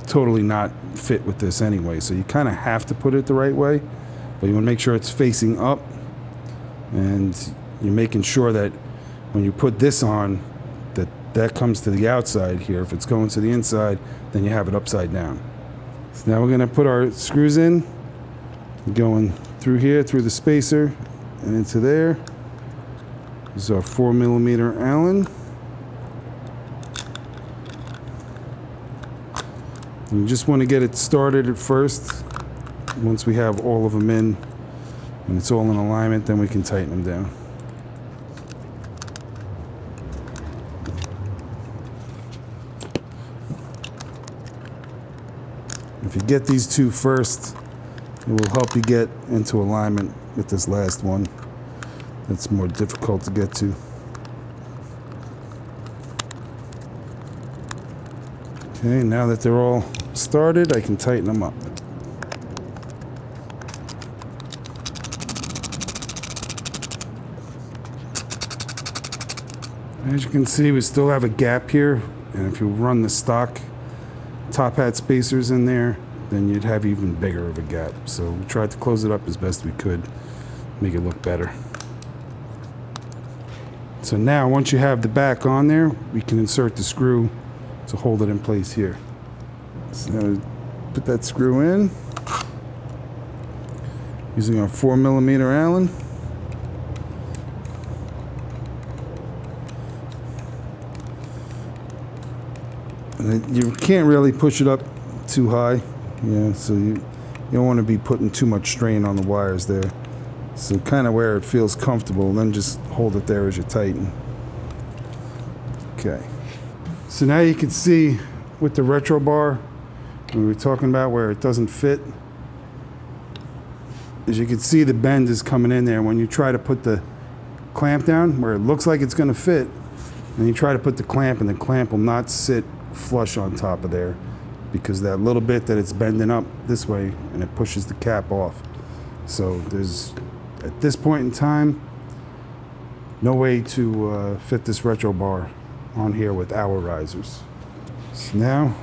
totally not fit with this anyway, so you kind of have to put it the right way, but you want to make sure it's facing up, and you're making sure that when you put this on, that comes to the outside here. If it's going to the inside, then you have it upside down. So now we're going to put our screws in, going through here, through the spacer, and into there. This is our 4mm Allen. And you just want to get it started at first. Once we have all of them in and it's all in alignment, then we can tighten them down. If you get these two first, it will help you get into alignment with this last one. That's more difficult to get to. Okay, now that they're all started, I can tighten them up. As you can see, we still have a gap here, and if you run the stock top hat spacers in there, then you'd have even bigger of a gap. So we tried to close it up as best we could, make it look better. So now once you have the back on there, we can insert the screw to hold it in place here. So now put that screw in using our 4mm Allen. And you can't really push it up too high, so you don't want to be putting too much strain on the wires there. So kind of where it feels comfortable, then just hold it there as you tighten. Okay. So now you can see with the retro bar, we were talking about where it doesn't fit. As you can see, the bend is coming in there. When you try to put the clamp down where it looks like it's going to fit, and you try to put the clamp, and the clamp will not sit flush on top of there because that little bit that it's bending up this way, and it pushes the cap off. So there's, at this point in time, no way to fit this retro bar on here with our risers. So now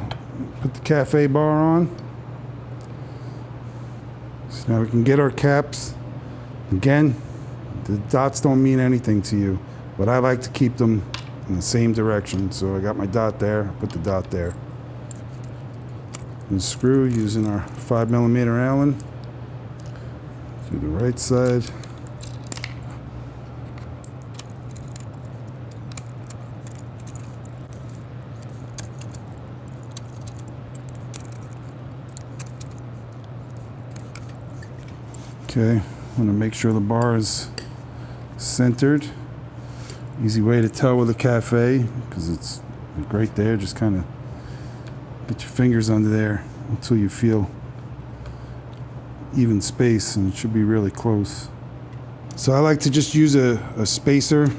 put the cafe bar on. So now we can get our caps. Again, the dots don't mean anything to you, but I like to keep them in the same direction. So I got my dot there, put the dot there. And screw using our 5mm Allen to the right side. Okay, I want to make sure the bar is centered. Easy way to tell with a cafe, because it's right there. Just kind of get your fingers under there until you feel even space, and it should be really close. So I like to just use a spacer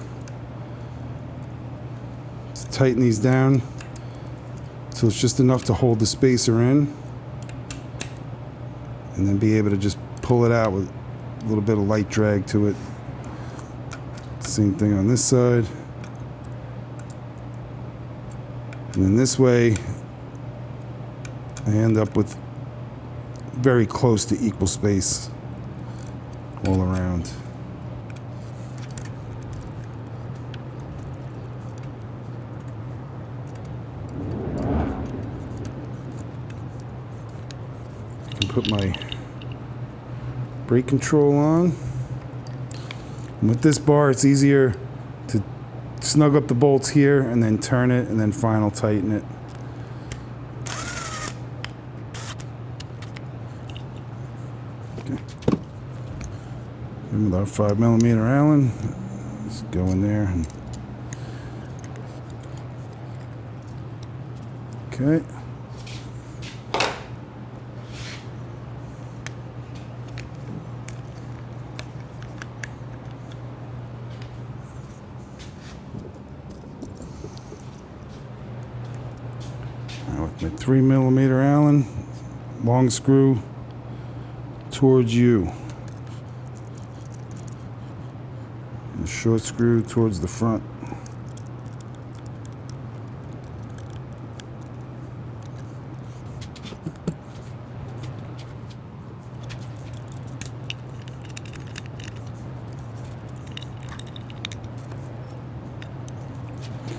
to tighten these down so it's just enough to hold the spacer in, and then be able to just pull it out with a little bit of light drag to it. Same thing on this side. And then this way, I end up with very close to equal space all around. I can put my brake control on. And with this bar, it's easier to snug up the bolts here and then turn it and then final tighten it. Okay. And with our 5mm Allen, just go in there. And okay. With my 3mm Allen, long screw, towards you. The short screw towards the front.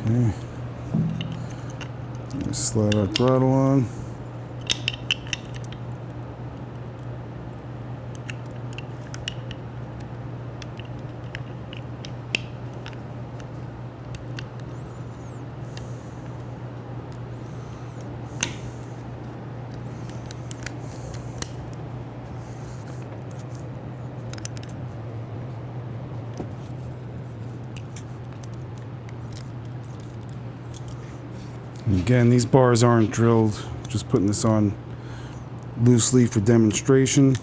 Okay. Slide our throttle on. Again, these bars aren't drilled, just putting this on loosely for demonstration.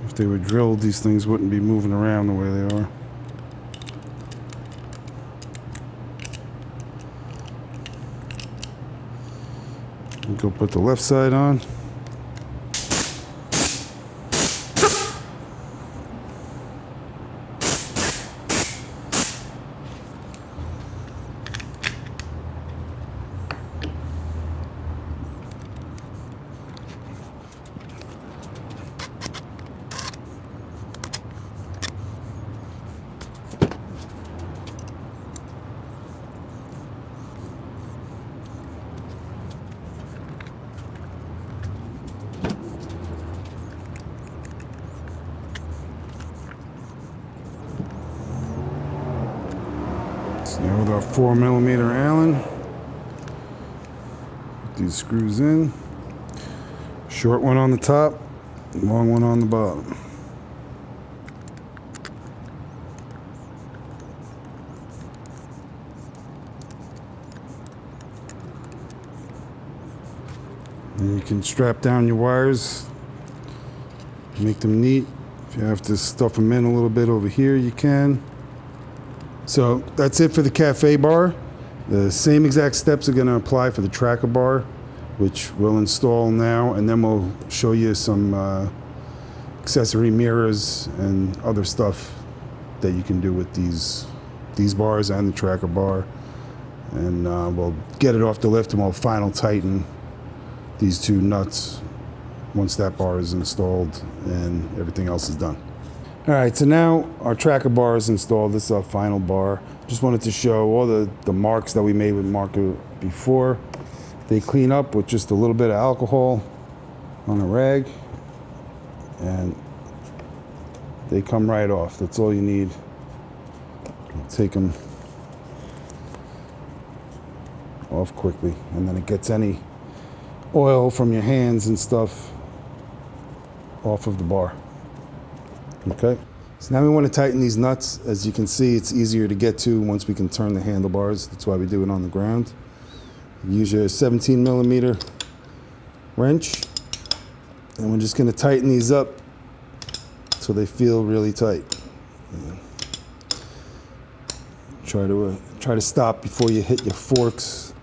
If they were drilled, these things wouldn't be moving around the way they are. We'll go put the left side on. Now with our 4mm Allen, put these screws in. Short one on the top, long one on the bottom. And you can strap down your wires, make them neat. If you have to stuff them in a little bit over here, you can. So that's it for the cafe bar. The same exact steps are going to apply for the tracker bar, which we'll install now, and then we'll show you some accessory mirrors and other stuff that you can do with these bars and the tracker bar. And we'll get it off the lift and we'll final tighten these two nuts once that bar is installed and everything else is done. All right, so now our tracker bar is installed. This is our final bar. Just wanted to show all the marks that we made with marker before. They clean up with just a little bit of alcohol on a rag, and they come right off. That's all you need. Take them off quickly, and then it gets any oil from your hands and stuff off of the bar. Okay, so now we want to tighten these nuts. As you can see, it's easier to get to once we can turn the handlebars. That's why we do it on the ground. Use your 17mm wrench, and we're just going to tighten these up so they feel really tight. Try to stop before you hit your forks.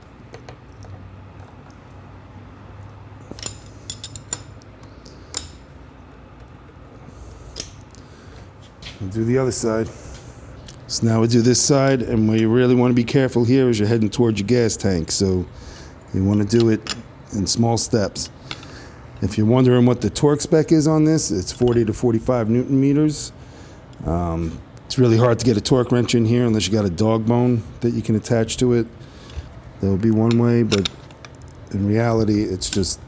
We'll do the other side. So now we do this side, and where you really want to be careful here is you're heading towards your gas tank. So you want to do it in small steps. If you're wondering what the torque spec is on this, it's 40 to 45 Newton meters. It's really hard to get a torque wrench in here unless you got a dog bone that you can attach to it. That would be one way, but in reality, it's just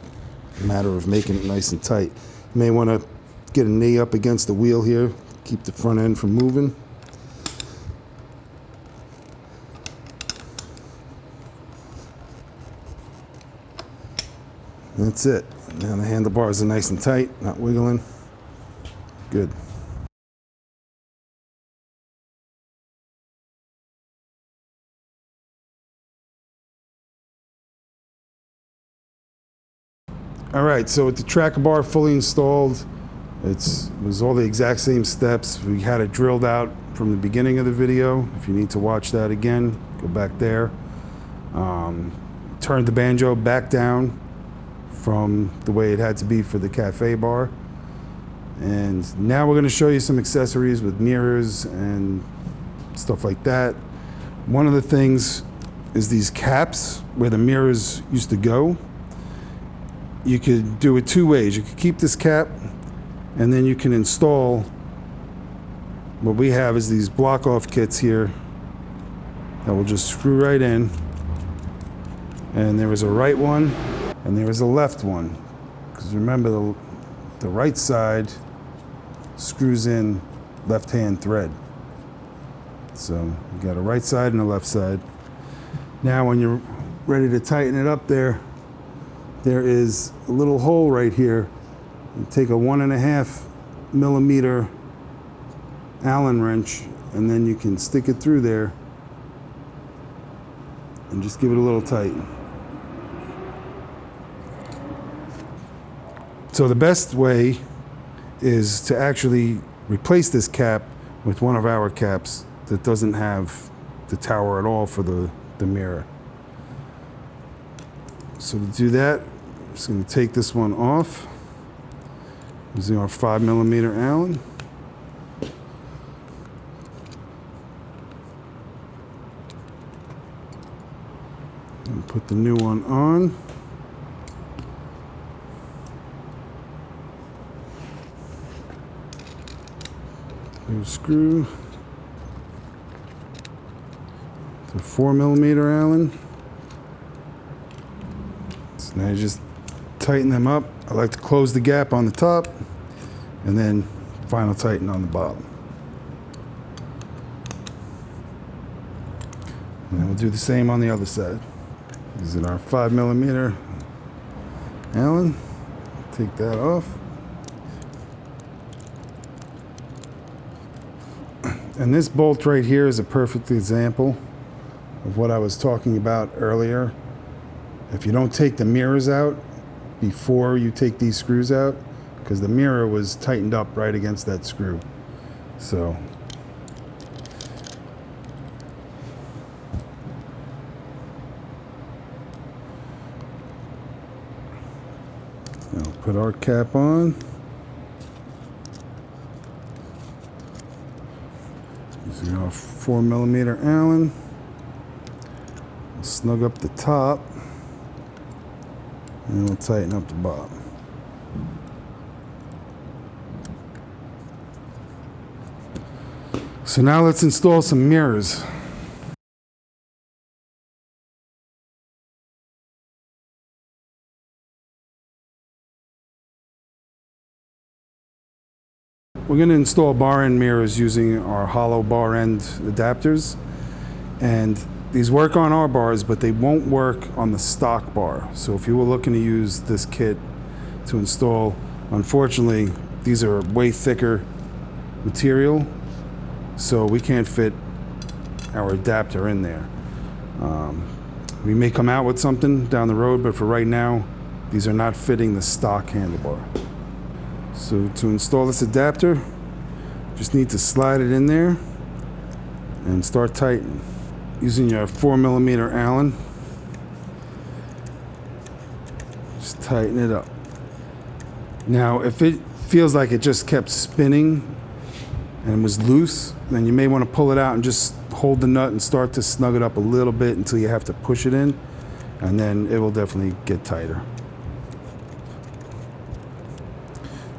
a matter of making it nice and tight. You may want to get a knee up against the wheel here, keep the front end from moving. That's it. Now the handlebars are nice and tight, not wiggling. Good. All right, so with the tracker bar fully installed, it was all the exact same steps. We had it drilled out from the beginning of the video. If you need to watch that again, go back there. Turned the banjo back down from the way it had to be for the cafe bar. And now we're going to show you some accessories with mirrors and stuff like that. One of the things is these caps where the mirrors used to go. You could do it two ways. You could keep this cap, and then you can install, what we have is these block off kits here that will just screw right in. And there is a right one and there is a left one, because remember the right side screws in left hand thread. So you got a right side and a left side. Now when you're ready to tighten it up, there is a little hole right here. You take a 1.5 millimeter Allen wrench, and then you can stick it through there and just give it a little tighten. So the best way is to actually replace this cap with one of our caps that doesn't have the tower at all for the mirror. So to do that, I'm just going to take this one off using our 5 millimeter Allen. And put the new one on. New screw. The 4 millimeter Allen. So now you just tighten them up. I like to close the gap on the top and then final tighten on the bottom. And then we'll do the same on the other side. Using our 5 millimeter Allen. Take that off. And this bolt right here is a perfect example of what I was talking about earlier. If you don't take the mirrors out before you take these screws out, because the mirror was tightened up right against that screw. So now put our cap on. Using our 4 millimeter Allen. Snug up the top, and we'll tighten up the bottom. So now let's install some mirrors. We're going to install bar end mirrors using our hollow bar end adapters, and these work on our bars, but they won't work on the stock bar. So if you were looking to use this kit to install, unfortunately, these are way thicker material, so we can't fit our adapter in there. We may come out with something down the road, but for right now, these are not fitting the stock handlebar. So to install this adapter, just need to slide it in there and start tightening. Using your 4 millimeter Allen, just tighten it up. Now, if it feels like it just kept spinning and was loose, then you may want to pull it out and just hold the nut and start to snug it up a little bit until you have to push it in, and then it will definitely get tighter.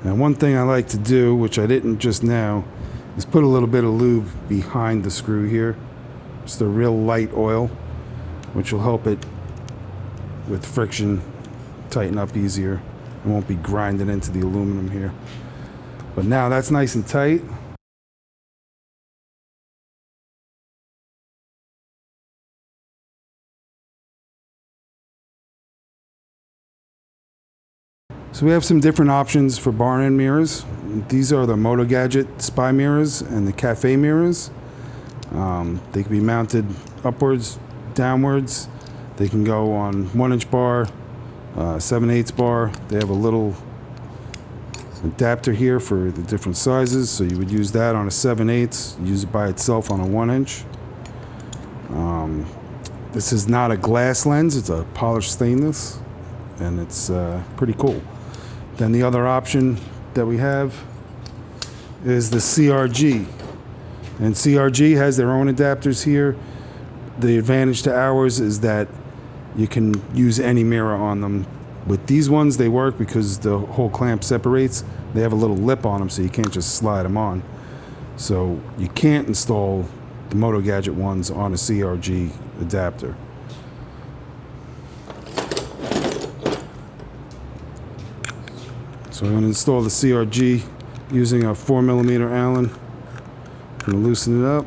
Now, one thing I like to do, which I didn't just now, is put a little bit of lube behind the screw here. Just a real light oil, which will help it with friction tighten up easier. It won't be grinding into the aluminum here. But now that's nice and tight. So we have some different options for bar end mirrors. These are the Moto Gadget Spy mirrors and the Cafe mirrors. They can be mounted upwards, downwards. They can go on 1-inch bar, 7/8 bar. They have a little adapter here for the different sizes. So you would use that on a 7/8, use it by itself on a 1-inch. This is not a glass lens, it's a polished stainless, and it's pretty cool. Then the other option that we have is the CRG. And CRG has their own adapters here. The advantage to ours is that you can use any mirror on them. With these ones, they work because the whole clamp separates. They have a little lip on them, so you can't just slide them on. So you can't install the Moto Gadget ones on a CRG adapter. So I'm going to install the CRG using a 4mm Allen. I'm going to loosen it up.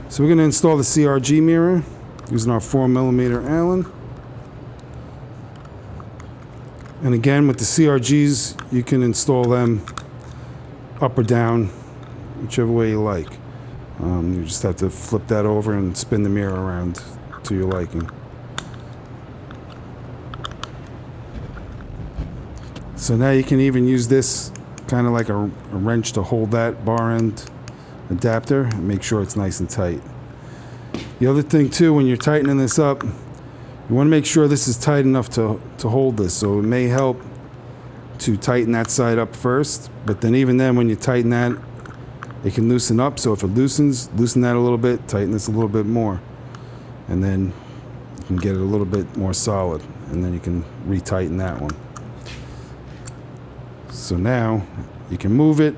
So we're going to install the CRG mirror using our 4mm Allen. And again, with the CRGs, you can install them up or down, whichever way you like. You just have to flip that over and spin the mirror around to your liking. So now you can even use this kind of like a wrench to hold that bar end adapter and make sure it's nice and tight. The other thing too, when you're tightening this up, you want to make sure this is tight enough to hold this. So it may help to tighten that side up first, but then even then when you tighten that, it can loosen up. So if it loosens, loosen that a little bit, tighten this a little bit more. And then you can get it a little bit more solid. And then you can retighten that one. So now you can move it,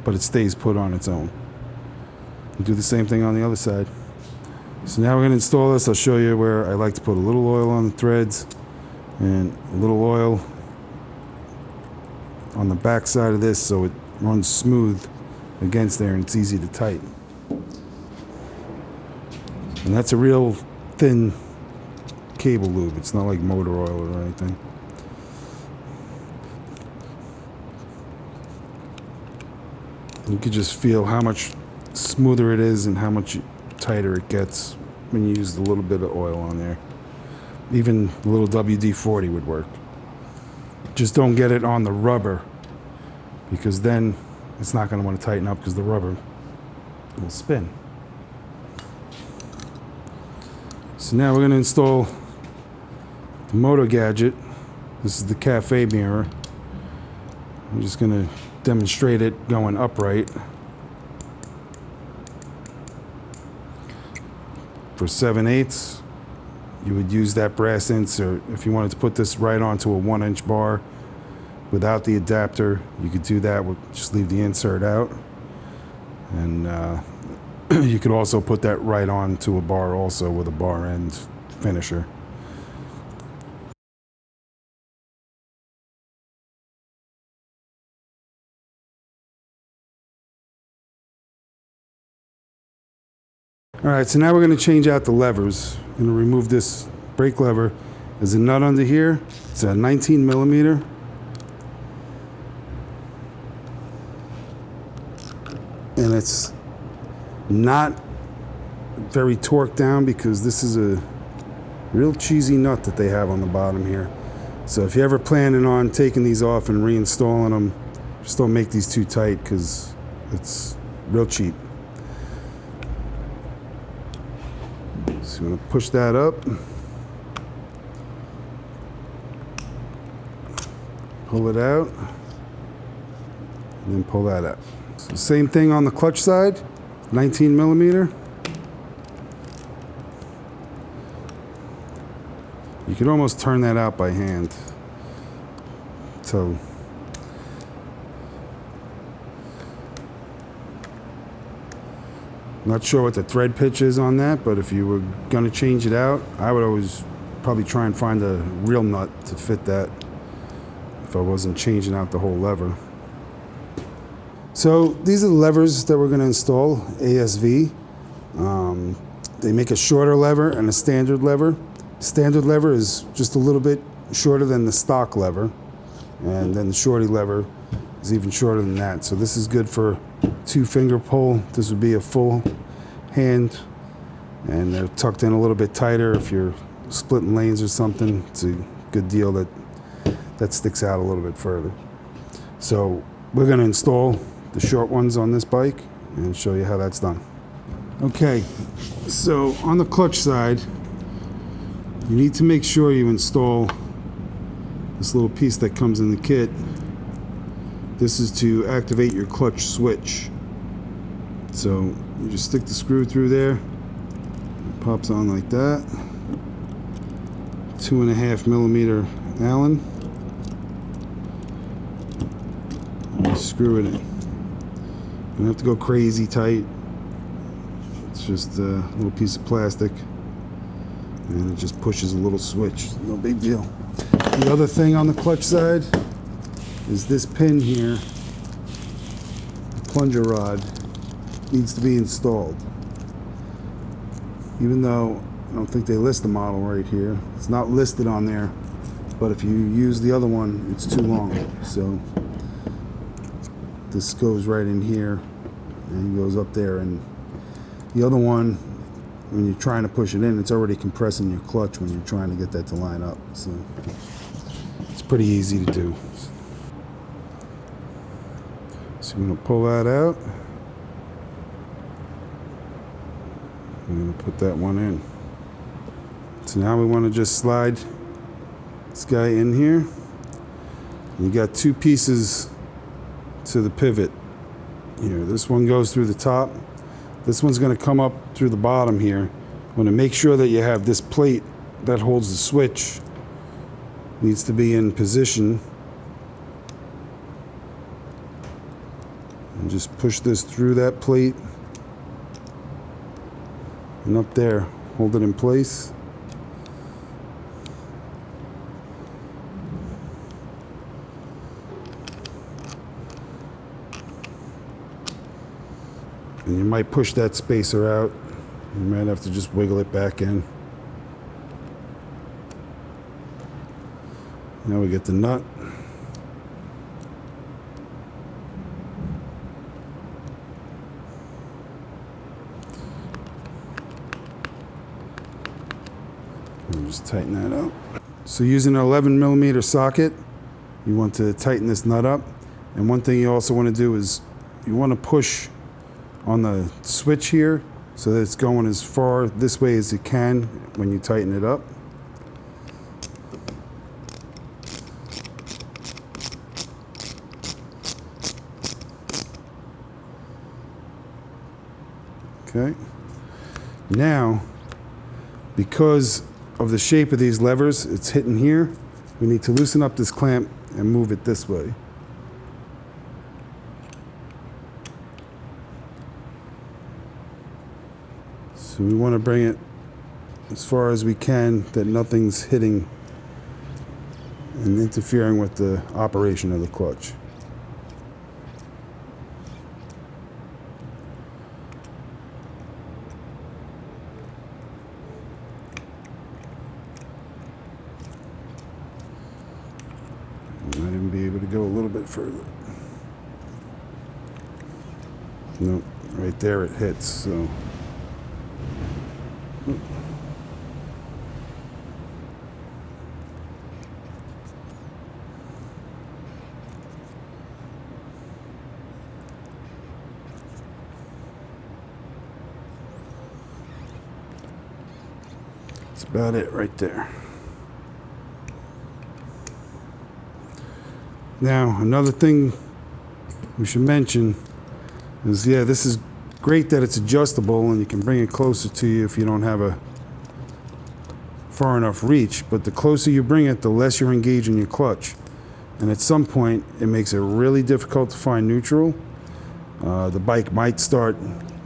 but it stays put on its own. And do the same thing on the other side. So now we're going to install this. I'll show you where I like to put a little oil on the threads and a little oil on the back side of this so it runs smooth against there and it's easy to tighten. And that's a real thin cable lube. It's not like motor oil or anything. You can just feel how much smoother it is and how much tighter it gets when you use a little bit of oil on there. Even a little WD-40 would work. Just don't get it on the rubber, because then it's not going to want to tighten up because the rubber will spin. So now we're going to install the Moto Gadget. This is the cafe mirror. I'm just going to demonstrate it going upright. For 7/8, you would use that brass insert. If you wanted to put this right onto a 1-inch bar without the adapter, you could do that. Just leave the insert out. And you could also put that right onto a bar also with a bar end finisher. All right, so now we're going to change out the levers. I'm going to remove this brake lever. There's a nut under here. It's a 19mm. And it's not very torqued down because this is a real cheesy nut that they have on the bottom here. So if you're ever planning on taking these off and reinstalling them, just don't make these too tight because it's real cheap. So I'm going to push that up, pull it out, and then pull that out. So same thing on the clutch side, 19mm. You could almost turn that out by hand. So not sure what the thread pitch is on that, but if you were going to change it out, I would always probably try and find a real nut to fit that if I wasn't changing out the whole lever. So these are the levers that we're going to install, ASV. They make a shorter lever and a standard lever. Standard lever is just a little bit shorter than the stock lever, and then the shorty lever is even shorter than that. So this is good for 2-finger pull. This would be a full hand, and they're tucked in a little bit tighter if you're splitting lanes or something. It's a good deal that sticks out a little bit further. So we're going to install the short ones on this bike and show you how that's done. Okay, so on the clutch side, you need to make sure you install this little piece that comes in the kit This is to activate your clutch switch. So you just stick the screw through there. It pops on like that. 2.5 millimeter Allen. And you screw it in. You don't have to go crazy tight. It's just a little piece of plastic, and it just pushes a little switch. No big deal. The other thing on the clutch side is this pin here, the plunger rod, needs to be installed. Even though I don't think they list the model right here, it's not listed on there, but if you use the other one, it's too long. So this goes right in here and goes up there, and the other one, when you're trying to push it in, it's already compressing your clutch when you're trying to get that to line up. So it's pretty easy to do. So I'm going to pull that out. I'm going to put that one in. So now we want to just slide this guy in here. You got two pieces to the pivot here. This one goes through the top. This one's going to come up through the bottom here. You want to make sure that you have this plate that holds the switch. Needs to be in position. And just push this through that plate. And up there, hold it in place. And you might push that spacer out. You might have to just wiggle it back in. Now we get the nut. And just tighten that up. So using an 11 millimeter socket, you want to tighten this nut up. And one thing you also want to do is you want to push on the switch here so that it's going as far this way as it can when you tighten it up. Okay. Now, because of the shape of these levers, it's hitting here. We need to loosen up this clamp and move it this way. So we want to bring it as far as we can that nothing's hitting and interfering with the operation of the clutch. I might even be able to go a little bit further. Nope, right there it hits, so. That's about it right there. Now, another thing we should mention is, yeah, this is great that it's adjustable and you can bring it closer to you if you don't have a far enough reach, but the closer you bring it, the less you're engaging your clutch. And at some point, it makes it really difficult to find neutral. The bike might start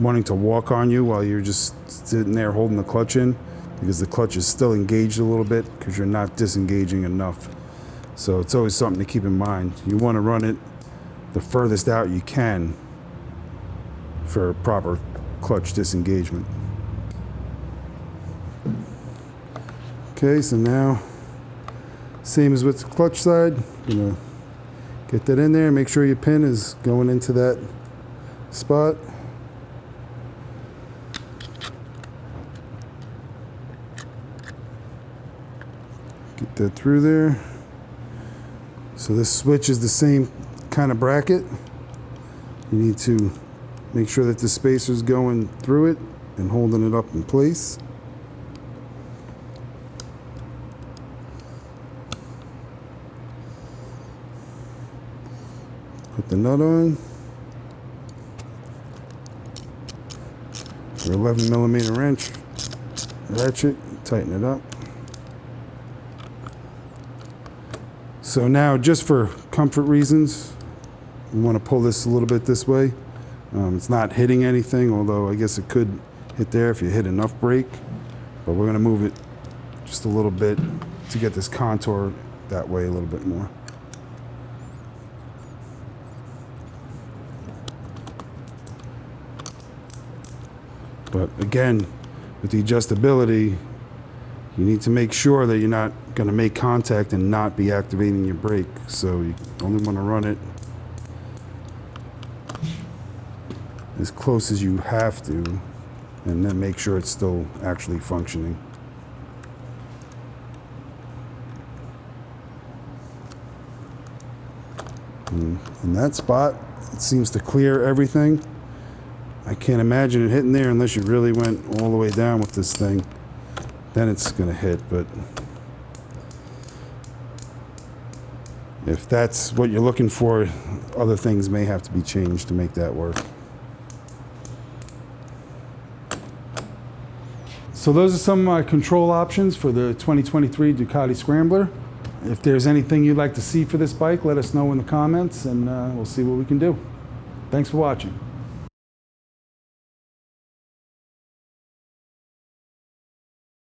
wanting to walk on you while you're just sitting there holding the clutch in, because the clutch is still engaged a little bit because you're not disengaging enough. So it's always something to keep in mind. You want to run it the furthest out you can for proper clutch disengagement. Okay, so now, same as with the clutch side, gonna get that in there, make sure your pin is going into that spot. Get that through there. So this switch is the same kind of bracket. You need to make sure that the spacer's going through it and holding it up in place. Put the nut on. Your 11mm wrench, ratchet, tighten it up. So now, just for comfort reasons, we want to pull this a little bit this way. It's not hitting anything, although I guess it could hit there if you hit enough brake. But we're going to move it just a little bit to get this contour that way a little bit more. But again, with the adjustability, you need to make sure that you're not going to make contact and not be activating your brake. So you only want to run it as close as you have to, and then make sure it's still actually functioning. In that spot, it seems to clear everything. I can't imagine it hitting there unless you really went all the way down with this thing. Then it's going to hit, but if that's what you're looking for, other things may have to be changed to make that work. So those are some control options for the 2023 Ducati Scrambler. If there's anything you'd like to see for this bike, let us know in the comments, and we'll see what we can do. Thanks for watching.